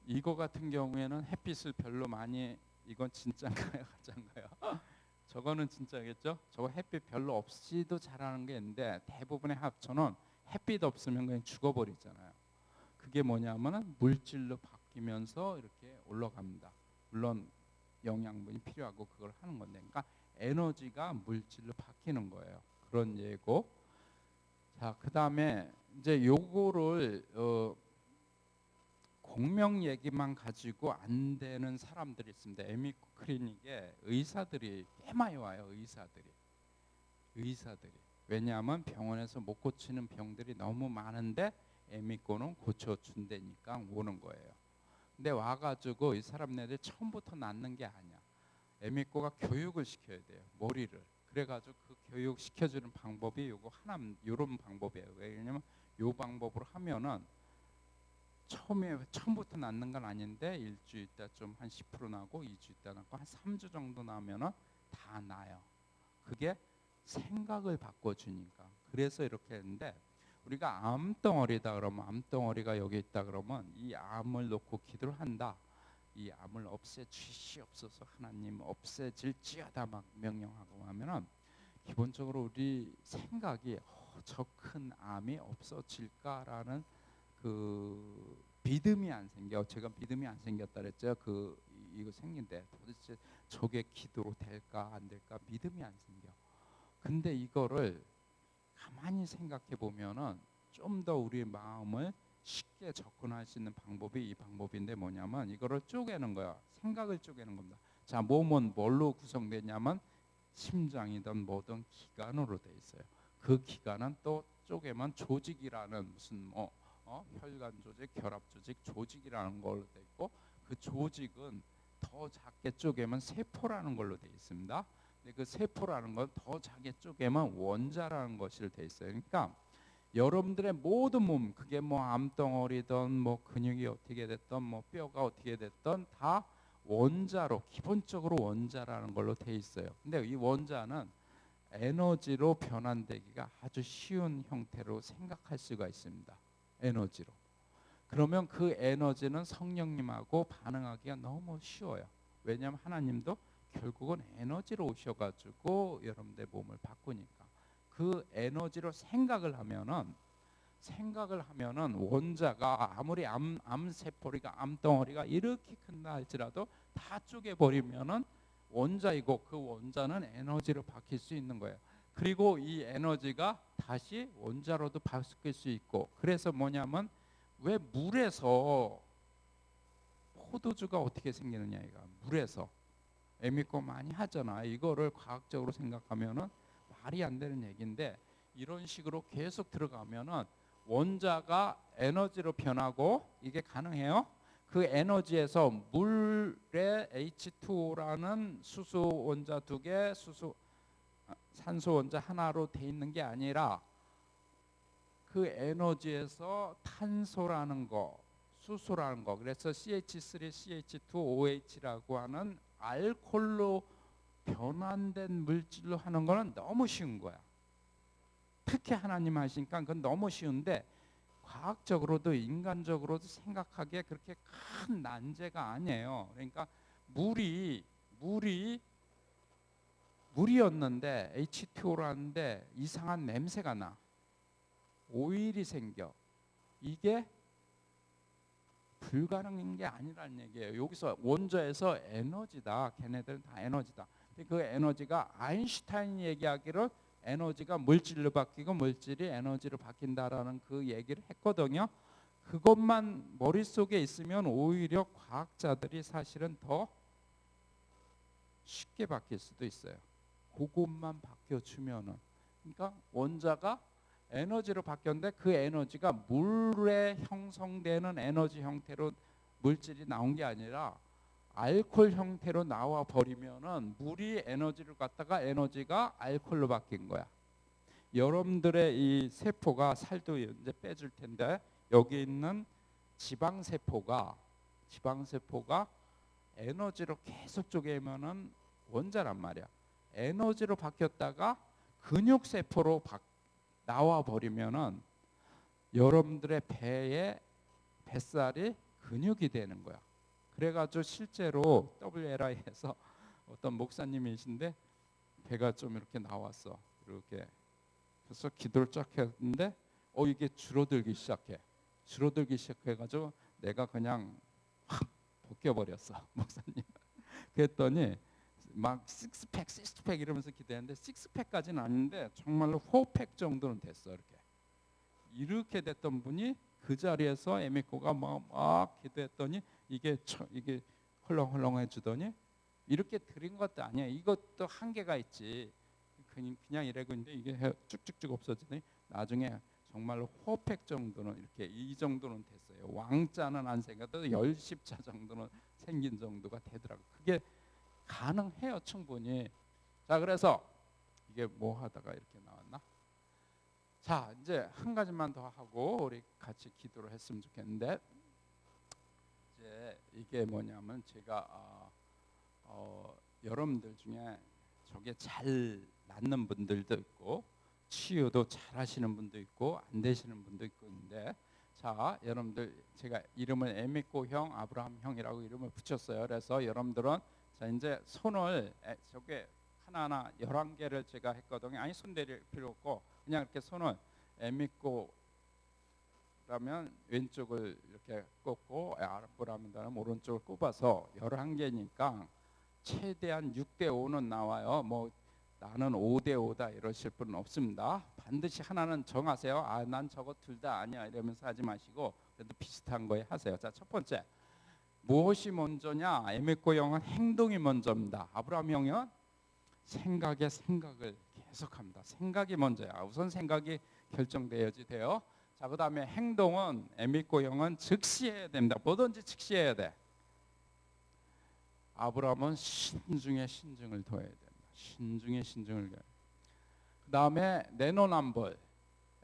이거 같은 경우에는 햇빛을 별로 많이 이건 진짜인가요 가짜인가요? 저거는 진짜겠죠? 저거 햇빛 별로 없이도 자라는 게 있는데 대부분의 화초는 햇빛 없으면 그냥 죽어버리잖아요. 그게 뭐냐면은 물질로 바뀌면서 이렇게 올라갑니다. 물론 영양분이 필요하고 그걸 하는 건데, 그러니까 에너지가 물질로 바뀌는 거예요. 그런 예고. 자, 그 다음에 이제 요거를 공명 얘기만 가지고 안 되는 사람들이 있습니다. 에미코 클리닉에 의사들이 꽤 많이 와요. 의사들이. 왜냐하면 병원에서 못 고치는 병들이 너무 많은데 에미코는 고쳐준다니까 오는 거예요. 근데 와가지고 이 사람네들 처음부터 낫는 게 아니야. 에미코가 교육을 시켜야 돼요. 머리를. 그래가지고 그 교육 시켜주는 방법이 요거 하나, 요런 방법이에요. 왜냐면 요 방법으로 하면은 처음부터 낫는 건 아닌데 일주일 있다 좀 한 10% 나고 2주 있다 나고 한 3주 정도 나면은 다 나요. 그게 생각을 바꿔주니까. 그래서 이렇게 했는데 우리가 암덩어리다 그러면 암덩어리가 여기 있다 그러면 이 암을 놓고 기도를 한다. 이 암을 없애 주시옵소서 하나님 없애질지어다 막 명령하고 하면은 기본적으로 우리 생각이 저 큰 암이 없어질까라는 그 믿음이 안 생겨. 제가 믿음이 안 생겼다 그랬죠. 이거 생긴데 도대체 저게 기도로 될까 안 될까 믿음이 안 생겨. 근데 이거를 가만히 생각해 보면은 좀 더 우리 마음을 쉽게 접근할 수 있는 방법이 이 방법인데 뭐냐면 이거를 쪼개는 거야. 생각을 쪼개는 겁니다. 자, 몸은 뭘로 구성되냐면 심장이든 뭐든 기관으로 돼 있어요. 그 기관은 또 쪼개면 조직이라는 무슨 혈관 조직, 결합 조직, 조직이라는 걸로 돼 있고 그 조직은 더 작게 쪼개면 세포라는 걸로 돼 있습니다. 근데 그 세포라는 건 더 작게 쪼개면 원자라는 것이 돼 있어요. 그러니까 여러분들의 모든 몸, 그게 뭐 암덩어리든 뭐 근육이 어떻게 됐든 뭐 뼈가 어떻게 됐든 다 원자로 기본적으로 원자라는 걸로 돼 있어요. 근데 이 원자는 에너지로 변환되기가 아주 쉬운 형태로 생각할 수가 있습니다. 에너지로. 그러면 그 에너지는 성령님하고 반응하기가 너무 쉬워요. 왜냐하면 하나님도 결국은 에너지로 오셔가지고 여러분들의 몸을 바꾸니까 그 에너지로 생각을 하면은 원자가 아무리 암세포리가 암덩어리가 이렇게 큰다 할지라도 다 쪼개버리면은 원자이고 그 원자는 에너지로 바뀔 수 있는 거예요. 그리고 이 에너지가 다시 원자로도 바뀔 수 있고 그래서 뭐냐면 왜 물에서 포도주가 어떻게 생기느냐 이거 물에서 에미코 많이 하잖아. 이거를 과학적으로 생각하면은 말이 안 되는 얘기인데 이런 식으로 계속 들어가면은 원자가 에너지로 변하고 이게 가능해요. 그 에너지에서 물에 H2O라는 수소 원자 2개, 산소 원자 하나로 돼 있는 게 아니라 그 에너지에서 탄소라는 거, 수소라는 거, 그래서 CH3, CH2OH라고 하는 알코올로 변환된 물질로 하는 거는 너무 쉬운 거야. 특히 하나님 하시니까 그건 너무 쉬운데 과학적으로도 인간적으로도 생각하기에 그렇게 큰 난제가 아니에요. 그러니까 물이었는데 H2O라는데 이상한 냄새가 나. 오일이 생겨. 이게 불가능한 게 아니라는 얘기예요. 여기서 원자에서 에너지다. 걔네들은 다 에너지다. 그 에너지가 아인슈타인이 얘기하기를 에너지가 물질로 바뀌고 물질이 에너지로 바뀐다라는 그 얘기를 했거든요. 그것만 머릿속에 있으면 오히려 과학자들이 사실은 더 쉽게 바뀔 수도 있어요. 그것만 바뀌어주면은. 그러니까 원자가 에너지로 바뀌었는데 그 에너지가 물에 형성되는 에너지 형태로 물질이 나온 게 아니라 알코올 형태로 나와 버리면은 물이 에너지를 갖다가 에너지가 알코올로 바뀐 거야. 여러분들의 이 세포가 살도 이제 빼줄 텐데 여기 있는 지방세포가 에너지로 계속 쪼개면은 원자란 말이야. 에너지로 바뀌었다가 근육세포로 나와 버리면은 여러분들의 배에 뱃살이 근육이 되는 거야. 그래가지고 실제로 WLI에서 어떤 목사님이신데 배가 좀 이렇게 나왔어. 이렇게. 그래서 기도를 쫙 했는데 이게 줄어들기 시작해가지고 내가 그냥 확 벗겨버렸어 목사님. 그랬더니 막 식스팩 이러면서 기도했는데 식스팩까지는 아닌데 정말로 4팩 정도는 됐어. 이렇게 됐던 분이 그 자리에서 에미코가 막 기도했더니 이게 헐렁헐렁해지더니 이렇게 드린 것도 아니야. 이것도 한계가 있지. 그냥 이러고 있는데 이게 쭉쭉쭉 없어지더니 나중에 정말로 4팩 정도는 이렇게 이 정도는 됐어요. 왕자는 안 생겨도 10자 정도는 생긴 정도가 되더라고. 그게 가능해요, 충분히. 자, 그래서 이게 뭐 하다가 이렇게 나왔나? 자, 이제 한 가지만 더 하고 우리 같이 기도를 했으면 좋겠는데, 이제 이게 뭐냐면 제가 여러분들 중에 저게 잘 낫는 분들도 있고 치유도 잘 하시는 분도 있고 안 되시는 분도 있고 있는데, 자, 여러분들 제가 이름을 에미코 형, 아브라함 형이라고 이름을 붙였어요. 그래서 여러분들은 자 이제 손을 저게 하나하나 11개를 제가 했거든요. 아니 손 대릴 필요 없고 그냥 이렇게 손을 에미코 라면 왼쪽을 이렇게 꼽고 아브라함이라면 오른쪽을 꼽아서 11개니까 최대한 6대5는 나와요. 뭐 나는 5대5다 이러실 분은 없습니다. 반드시 하나는 정하세요. 난 저거 둘 다 아니야 이러면서 하지 마시고 그래도 비슷한 거에 하세요. 자, 첫 번째 무엇이 먼저냐? 에미코 형은 행동이 먼저입니다. 아브라함 형은 생각을 계속합니다. 생각이 먼저야. 우선 생각이 결정돼야지 돼요. 자, 그 다음에 행동은 에미코 형은 즉시 해야 됩니다. 뭐든지 즉시 해야 돼. 아브라함은 신중에 신중을 더해야 됩니다. 신중에 신중을 더해야 돼. 그 다음에 내노남불.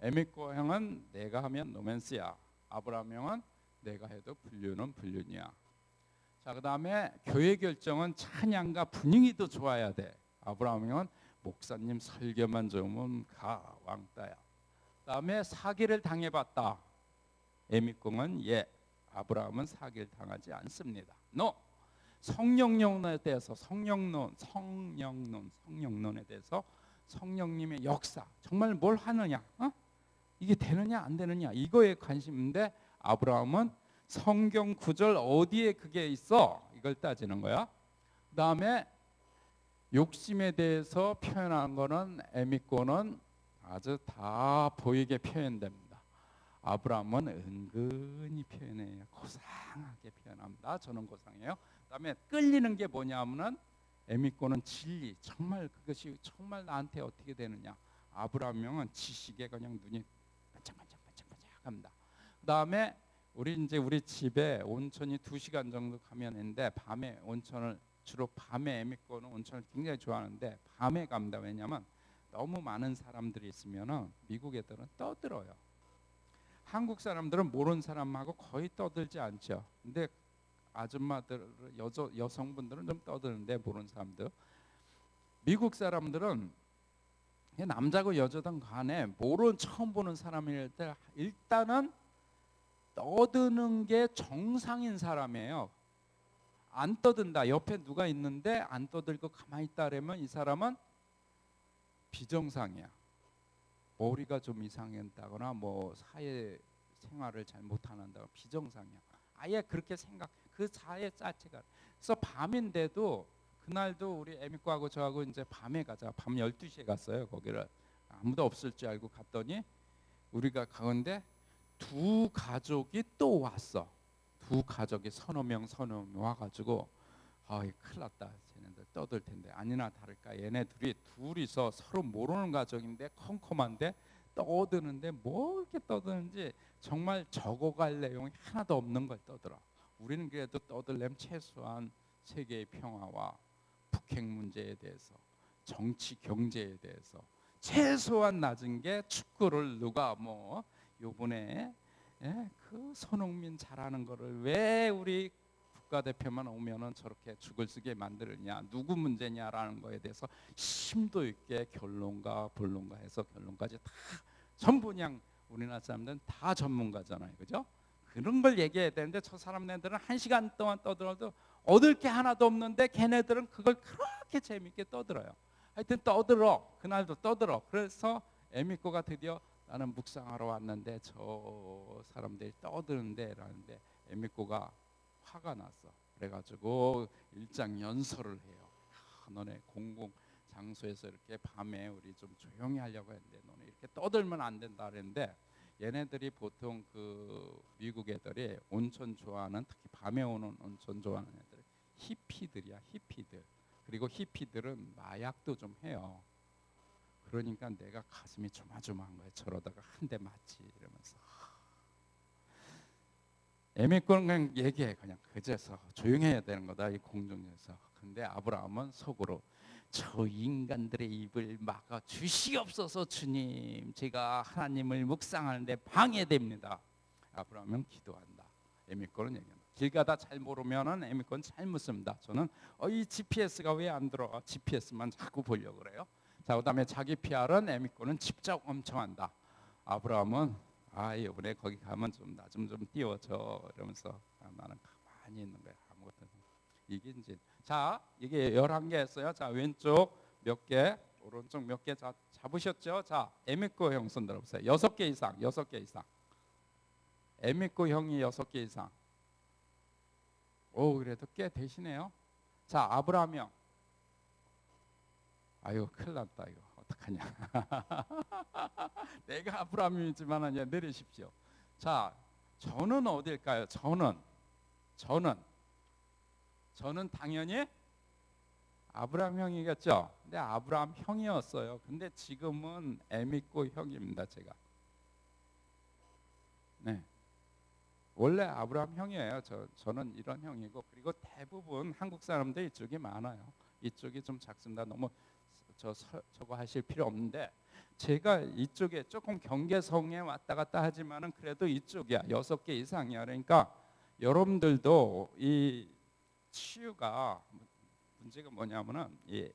에미코 형은 내가 하면 노맨스야. 아브라함 형은 내가 해도 불륜은 불륜이야. 자, 그 다음에 교회 결정은 찬양과 분위기도 좋아야 돼. 아브라함 형은 목사님 설교만 좋으면 가 왕따야. 그 다음에 사기를 당해봤다. 에미콩은 아브라함은 사기를 당하지 않습니다. 성령론에 대해서 성령론에 대해서 성령님의 역사 정말 뭘 하느냐, 이게 되느냐 안 되느냐 이거에 관심인데 아브라함은 성경 구절 어디에 그게 있어 이걸 따지는 거야. 그 다음에 욕심에 대해서 표현한 거는 에미코는 아주 다 보이게 표현됩니다. 아브라함은 은근히 표현해요. 고상하게 표현합니다. 저는 고상해요. 그다음에 끌리는 게 뭐냐면은 에미코는 진리, 정말 그것이 정말 나한테 어떻게 되느냐. 아브라함은 지식에 그냥 눈이 반짝반짝합니다. 그다음에 우리 집에 온천이 2시간 정도 가면 있는데 밤에 온천을 주로 밤에 에미코는 온천을 굉장히 좋아하는데 밤에 갑니다. 왜냐하면 너무 많은 사람들이 있으면은 미국 애들은 떠들어요. 한국 사람들은 모르는 사람하고 거의 떠들지 않죠. 근데 아줌마들, 여성분들은 좀 떠드는데 모르는 사람들. 미국 사람들은 남자고 여자든 간에 처음 보는 사람일 때 일단은 떠드는 게 정상인 사람이에요. 안 떠든다. 옆에 누가 있는데 안 떠들고 가만히 있다 그러면 이 사람은 비정상이야. 머리가 좀 이상했다거나 뭐 사회 생활을 잘 못하는다 비정상이야. 아예 그렇게 그 사회 자체가. 그래서 밤인데도 그날도 우리 에미코하고 저하고 이제 밤에 가자. 밤 12시에 갔어요. 거기를 아무도 없을 줄 알고 갔더니 우리가 가는데 두 가족이 또 왔어. 두 가족이 서너 명 와가지고 큰일 났다. 쟤네들 떠들 텐데. 아니나 다를까 얘네 둘이서 서로 모르는 가족인데 컴컴한데 떠드는데 뭐 이렇게 떠드는지 정말 적어갈 내용이 하나도 없는 걸 떠들어. 우리는 그래도 떠들려면 최소한 세계의 평화와 북핵 문제에 대해서, 정치 경제에 대해서 최소한 낮은 게 축구를 누가 뭐 요번에 그 손흥민 잘하는 거를 왜 우리 국가대표만 오면은 저렇게 죽을 쓰게 만들었냐, 누구 문제냐라는 거에 대해서 심도 있게 결론가 본론가 해서 결론까지 다 전부 그냥 우리나라 사람들은 다 전문가잖아요, 그죠? 그런 걸 얘기해야 되는데 저 사람네들은 1시간 동안 떠들어도 얻을 게 하나도 없는데 걔네들은 그걸 그렇게 재밌게 떠들어요. 하여튼 떠들어, 그날도 떠들어. 그래서 에미코가 드디어 나는 묵상하러 왔는데 저 사람들이 떠드는데 라는데 에미코가 화가 났어. 그래가지고 일장 연설을 해요. 너네 공공 장소에서 이렇게 밤에 우리 좀 조용히 하려고 했는데 너네 이렇게 떠들면 안 된다 그랬는데, 얘네들이 보통 그 미국 애들이 온천 좋아하는, 특히 밤에 오는 온천 좋아하는 애들 히피들이야, 히피들. 그리고 히피들은 마약도 좀 해요. 그러니까 내가 가슴이 조마조마한 거야. 저러다가 한 대 맞지 이러면서. 에미코는 그냥 얘기해. 그냥 그제서 조용해야 되는 거다 이 공중에서. 근데 아브라함은 속으로 저 인간들의 입을 막아 주시옵소서 주님, 제가 하나님을 묵상하는데 방해됩니다. 아브라함은 기도한다. 에미코는 얘기한다. 길 가다 잘 모르면은 에미코는 잘 묻습니다. 저는 이 GPS가 왜 안 들어와? GPS만 자꾸 보려고 그래요. 자, 그다음에 자기 PR은 에미코는 직접 엄청 한다. 아브라함은 이번에 거기 가면 좀 나 좀 띄워줘 이러면서 나는 가만히 있는 거야. 아무것도. 이게 이제 자, 이게 11개였어요. 자, 왼쪽 몇 개, 오른쪽 몇 개. 자, 잡으셨죠? 자, 에미코 형 손 들어보세요. 6개 이상, 6개 이상. 에미코 형이 6개 이상. 오, 그래도 꽤 되시네요. 자, 아브라함 형. 아유, 큰일 났다 이거. 어떡하냐. 내가 아브라함이지만 이제 내리십시오. 자, 저는 어딜까요? 저는 당연히 아브라함 형이겠죠. 근데 아브라함 형이었어요. 근데 지금은 에미코 형입니다, 제가. 네. 원래 아브라함 형이에요. 저는 이런 형이고, 그리고 대부분 한국 사람들 이쪽이 많아요. 이쪽이 좀 작습니다. 너무 저거 하실 필요 없는데, 제가 이쪽에 조금 경계성에 왔다 갔다 하지만은 그래도 이쪽이야. 6개 이상이야. 그러니까 여러분들도 이 치유가 문제가 뭐냐면은 이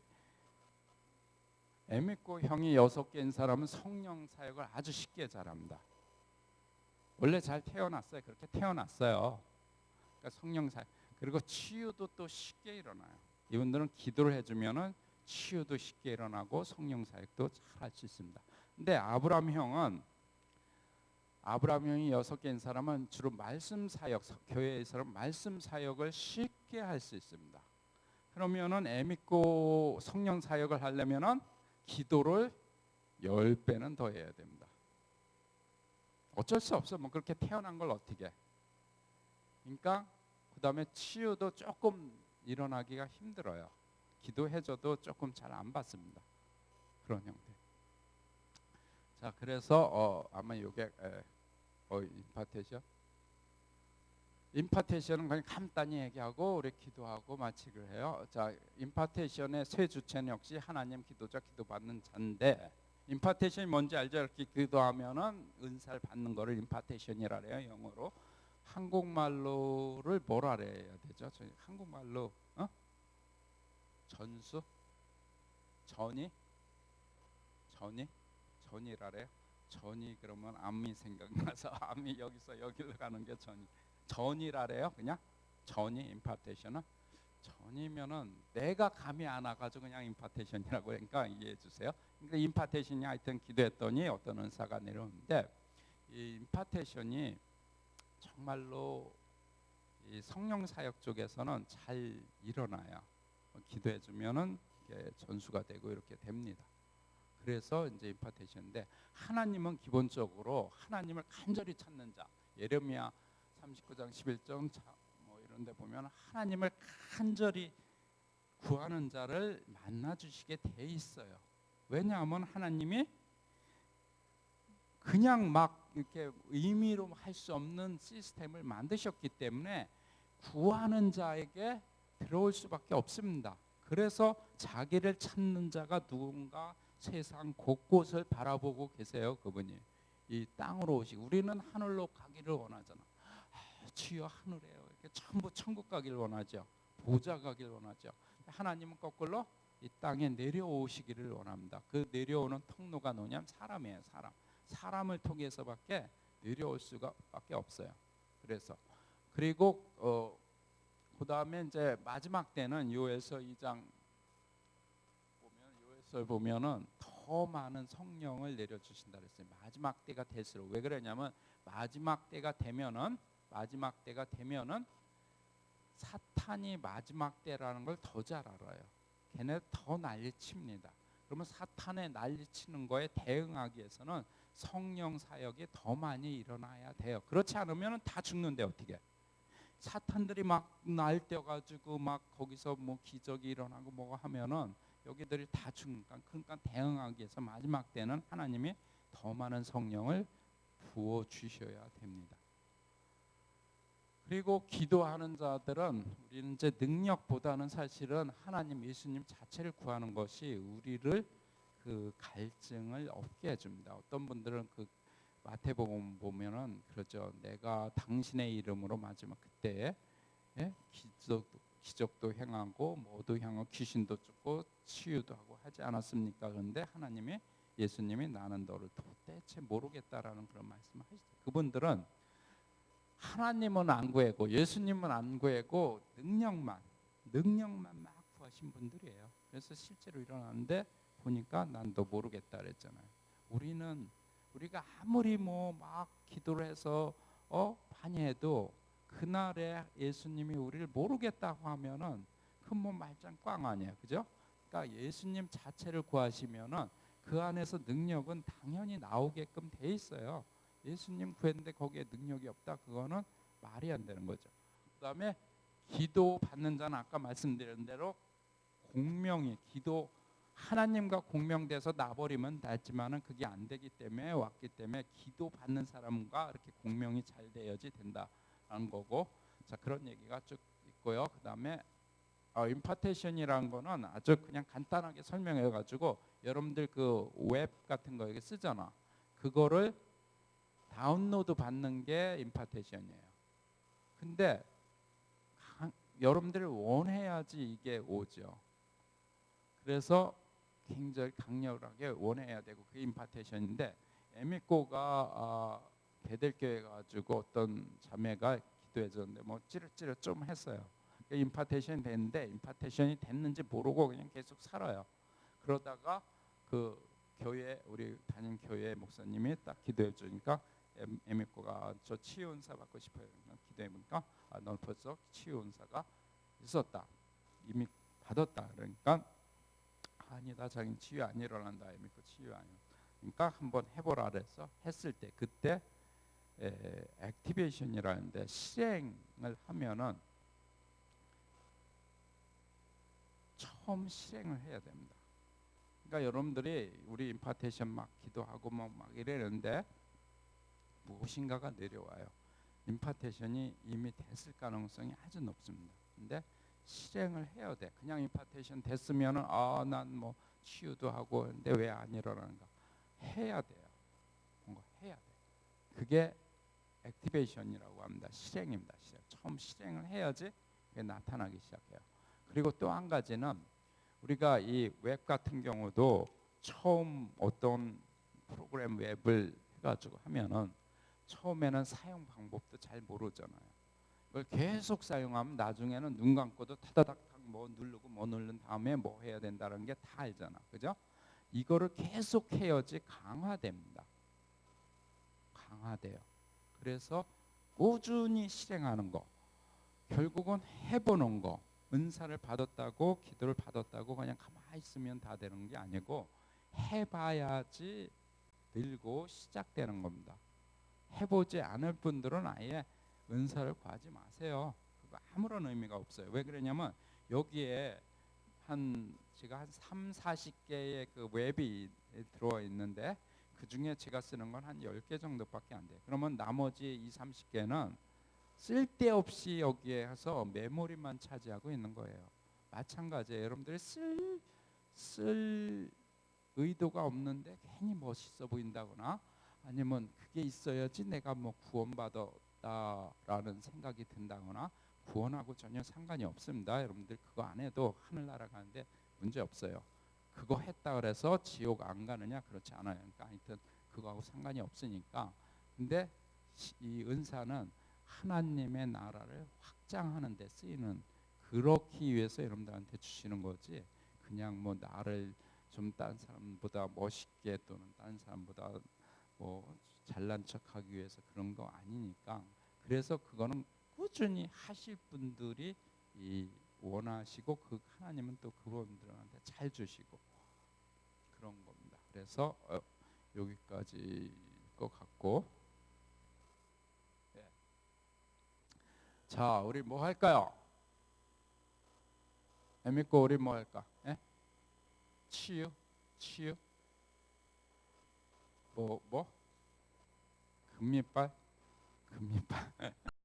에미코 형이 6개인 사람은 성령 사역을 아주 쉽게 잘합니다. 원래 잘 태어났어요. 그렇게 태어났어요. 그러니까 성령 사역, 그리고 치유도 또 쉽게 일어나요. 이분들은 기도를 해주면은 치유도 쉽게 일어나고 성령 사역도 잘 할 수 있습니다. 근데 아브라함 형이 6개인 사람은 주로 말씀 사역, 교회에서는 말씀 사역을 쉽게 할 수 있습니다. 그러면은 에미코 성령 사역을 하려면은 기도를 10배는 더 해야 됩니다. 어쩔 수 없어. 뭐 그렇게 태어난 걸 어떻게. 그러니까 그다음에 치유도 조금 일어나기가 힘들어요. 기도해줘도 조금 잘 안 받습니다. 그런 형태. 자, 그래서 아마 이게 임파테이션은 그냥 간단히 얘기하고 우리 기도하고 마치기를 해요. 자, 임파테이션의 세 주체는 역시 하나님, 기도자, 기도받는 자인데, 임파테이션이 뭔지 알죠? 이렇게 기도하면은 은사를 받는 거를 임파테이션이라 해요, 영어로. 한국말로를 뭐라 해야 되죠? 저희 한국말로 전수? 전이라 그래요. 전이 그러면 암이 생각나서 암이 여기서 여기로 가는 게 전이라 그래요. 그냥 전이 임파테이션은 전이면은 내가 감이 안 와가지고 그냥 임파테이션이라고 하니까 이해해 주세요. 그러니까 임파테이션이 하여튼 기도했더니 어떤 은사가 내려오는데, 이 임파테이션이 정말로 이 성령 사역 쪽에서는 잘 일어나요. 기도해 주면은 전수가 되고 이렇게 됩니다. 그래서 이제 임파테이션인데, 하나님은 기본적으로 하나님을 간절히 찾는 자, 예레미야 39장 11절 뭐 이런 데 보면 하나님을 간절히 구하는 자를 만나 주시게 돼 있어요. 왜냐하면 하나님이 그냥 막 이렇게 의미로 할 수 없는 시스템을 만드셨기 때문에 구하는 자에게 들어올 수밖에 없습니다. 그래서 자기를 찾는 자가 누군가 세상 곳곳을 바라보고 계세요. 그분이 이 땅으로 오시고, 우리는 하늘로 가기를 원하잖아. 주여 하늘에요, 이렇게 전부 천국 가기를 원하죠. 보좌 가기를 원하죠. 하나님은 거꾸로 이 땅에 내려오시기를 원합니다. 그 내려오는 통로가 뭐냐면 사람이에요. 사람을 통해서밖에 내려올 수밖에 없어요. 그리고 그 다음에 이제 마지막 때는 요에서 2장 요에서 보면은 더 많은 성령을 내려주신다 그랬어요. 마지막 때가 될수록. 왜 그러냐면 마지막 때가 되면은 사탄이 마지막 때라는 걸 더 잘 알아요. 걔네 더 난리칩니다. 그러면 사탄의 난리치는 거에 대응하기 위해서는 성령 사역이 더 많이 일어나야 돼요. 그렇지 않으면 다 죽는데 어떻게? 사탄들이 막 날뛰어가지고 막 거기서 뭐 기적이 일어나고 뭐가 하면은 여기들이 다 죽으니까, 그러니까 대응하기 위해서 마지막 때는 하나님이 더 많은 성령을 부어 주셔야 됩니다. 그리고 기도하는 자들은, 우리는 이제 능력보다는 사실은 하나님 예수님 자체를 구하는 것이 우리를 그 갈증을 없게 해줍니다. 어떤 분들은 그 마태복음 보면은 그러죠. 내가 당신의 이름으로 마지막 그때에 기적도 행하고 뭐도 향하고 귀신도 쫓고 치유도 하고 하지 않았습니까? 그런데 하나님이, 예수님이 나는 너를 도대체 모르겠다라는 그런 말씀을 하시죠. 그분들은 하나님은 안 구하고 예수님은 안 구하고 능력만 막 구하신 분들이에요. 그래서 실제로 일어나는데 보니까 난 너 모르겠다 그랬잖아요. 우리가 아무리 뭐 막 기도를 해서 많이 해도 그날에 예수님이 우리를 모르겠다고 하면은 그 뭐 말짱 꽝 아니에요, 그죠? 그러니까 예수님 자체를 구하시면은 그 안에서 능력은 당연히 나오게끔 돼 있어요. 예수님 구했는데 거기에 능력이 없다, 그거는 말이 안 되는 거죠. 그다음에 기도 받는 자는 아까 말씀드린 대로 기도 하나님과 공명돼서 나버리면 낫지만은 그게 안 되기 때문에 왔기 때문에 기도 받는 사람과 이렇게 공명이 잘 되어야지 된다라는 거고, 자 그런 얘기가 쭉 있고요. 그다음에 임파테이션이라는 거는 아주 그냥 간단하게 설명해 가지고, 여러분들 그 웹 같은 거 이렇게 쓰잖아. 그거를 다운로드 받는 게 임파테이션이에요. 근데 여러분들이 원해야지 이게 오죠. 그래서 굉장히 강력하게 원해야 되고, 그게 임파테이션인데, 에미코가 베델교회 가지고 어떤 자매가 기도해 줬는데 뭐 찌릿찌릿 좀 했어요. 임파테이션이 됐는데 임파테이션이 됐는지 모르고 그냥 계속 살아요. 그러다가 그 교회, 우리 담임 교회 목사님이 딱 기도해 주니까 에미코가 저 치유 은사 받고 싶어요. 기도해 보니까 넌 벌써 치유 은사가 있었다, 이미 받았다. 그러니까 아니다, 자기는 치유 안 일어난다, 에미코 치유 아니야. 그러니까 한번 해보라 그래서 했을 때, 그때 액티베이션이라는데 실행을 하면은 처음 실행을 해야 됩니다. 그러니까 여러분들이 우리 임파테이션 막 기도하고 막 이러는데 무엇인가가 내려와요. 임파테이션이 이미 됐을 가능성이 아주 높습니다. 근데 실행을 해야 돼. 그냥 임파테이션 됐으면은 난 뭐 치유도 하고 근데 왜 안 일어나는가? 해야 돼요. 뭔가 해야 돼. 그게 액티베이션이라고 합니다. 실행입니다. 처음 실행을 해야지 그게 나타나기 시작해요. 그리고 또 한 가지는, 우리가 이 웹 같은 경우도 처음 어떤 프로그램 웹을 해가지고 하면은 처음에는 사용 방법도 잘 모르잖아요. 그걸 계속 사용하면 나중에는 눈 감고도 타다닥 뭐 누르고 뭐 누른 다음에 뭐 해야 된다는 게 다 알잖아, 그죠? 이거를 계속 해야지 강화됩니다. 강화돼요. 그래서 꾸준히 실행하는 거, 결국은 해보는 거. 은사를 받았다고 기도를 받았다고 그냥 가만히 있으면 다 되는 게 아니고 해봐야지 늘고 시작되는 겁니다. 해보지 않을 분들은 아예 은사를 구하지 마세요. 그거 아무런 의미가 없어요. 왜 그러냐면 여기에 제가 한 3, 40개의 그 웹이 들어와 있는데 그 그 중에 제가 쓰는 건 한 10개 정도밖에 안 돼요. 그러면 나머지 2, 30개는 쓸데없이 여기에 해서 메모리만 차지하고 있는 거예요. 마찬가지예요. 여러분들이 쓸 의도가 없는데 괜히 멋있어 보인다거나 아니면 그게 있어야지 내가 뭐 구원받았다라는 생각이 든다거나, 구원하고 전혀 상관이 없습니다. 여러분들 그거 안 해도 하늘나라 가는데 문제 없어요. 그거 했다 그래서 지옥 안 가느냐? 그렇지 않아요. 그러니까 하여튼 그거하고 상관이 없으니까. 근데 이 은사는 하나님의 나라를 확장하는 데 쓰이는, 그렇기 위해서 여러분들한테 주시는 거지, 그냥 뭐 나를 좀 다른 사람보다 멋있게 또는 다른 사람보다 뭐 잘난 척하기 위해서 그런 거 아니니까. 그래서 그거는 꾸준히 하실 분들이 원하시고, 그 하나님은 또 그분들한테 잘 주시고 그런 겁니다. 그래서 여기까지일 것 같고, 예. 자, 우리 뭐 할까요? 애미고 우리 뭐 할까? 예? 치유? 뭐? 금이빨?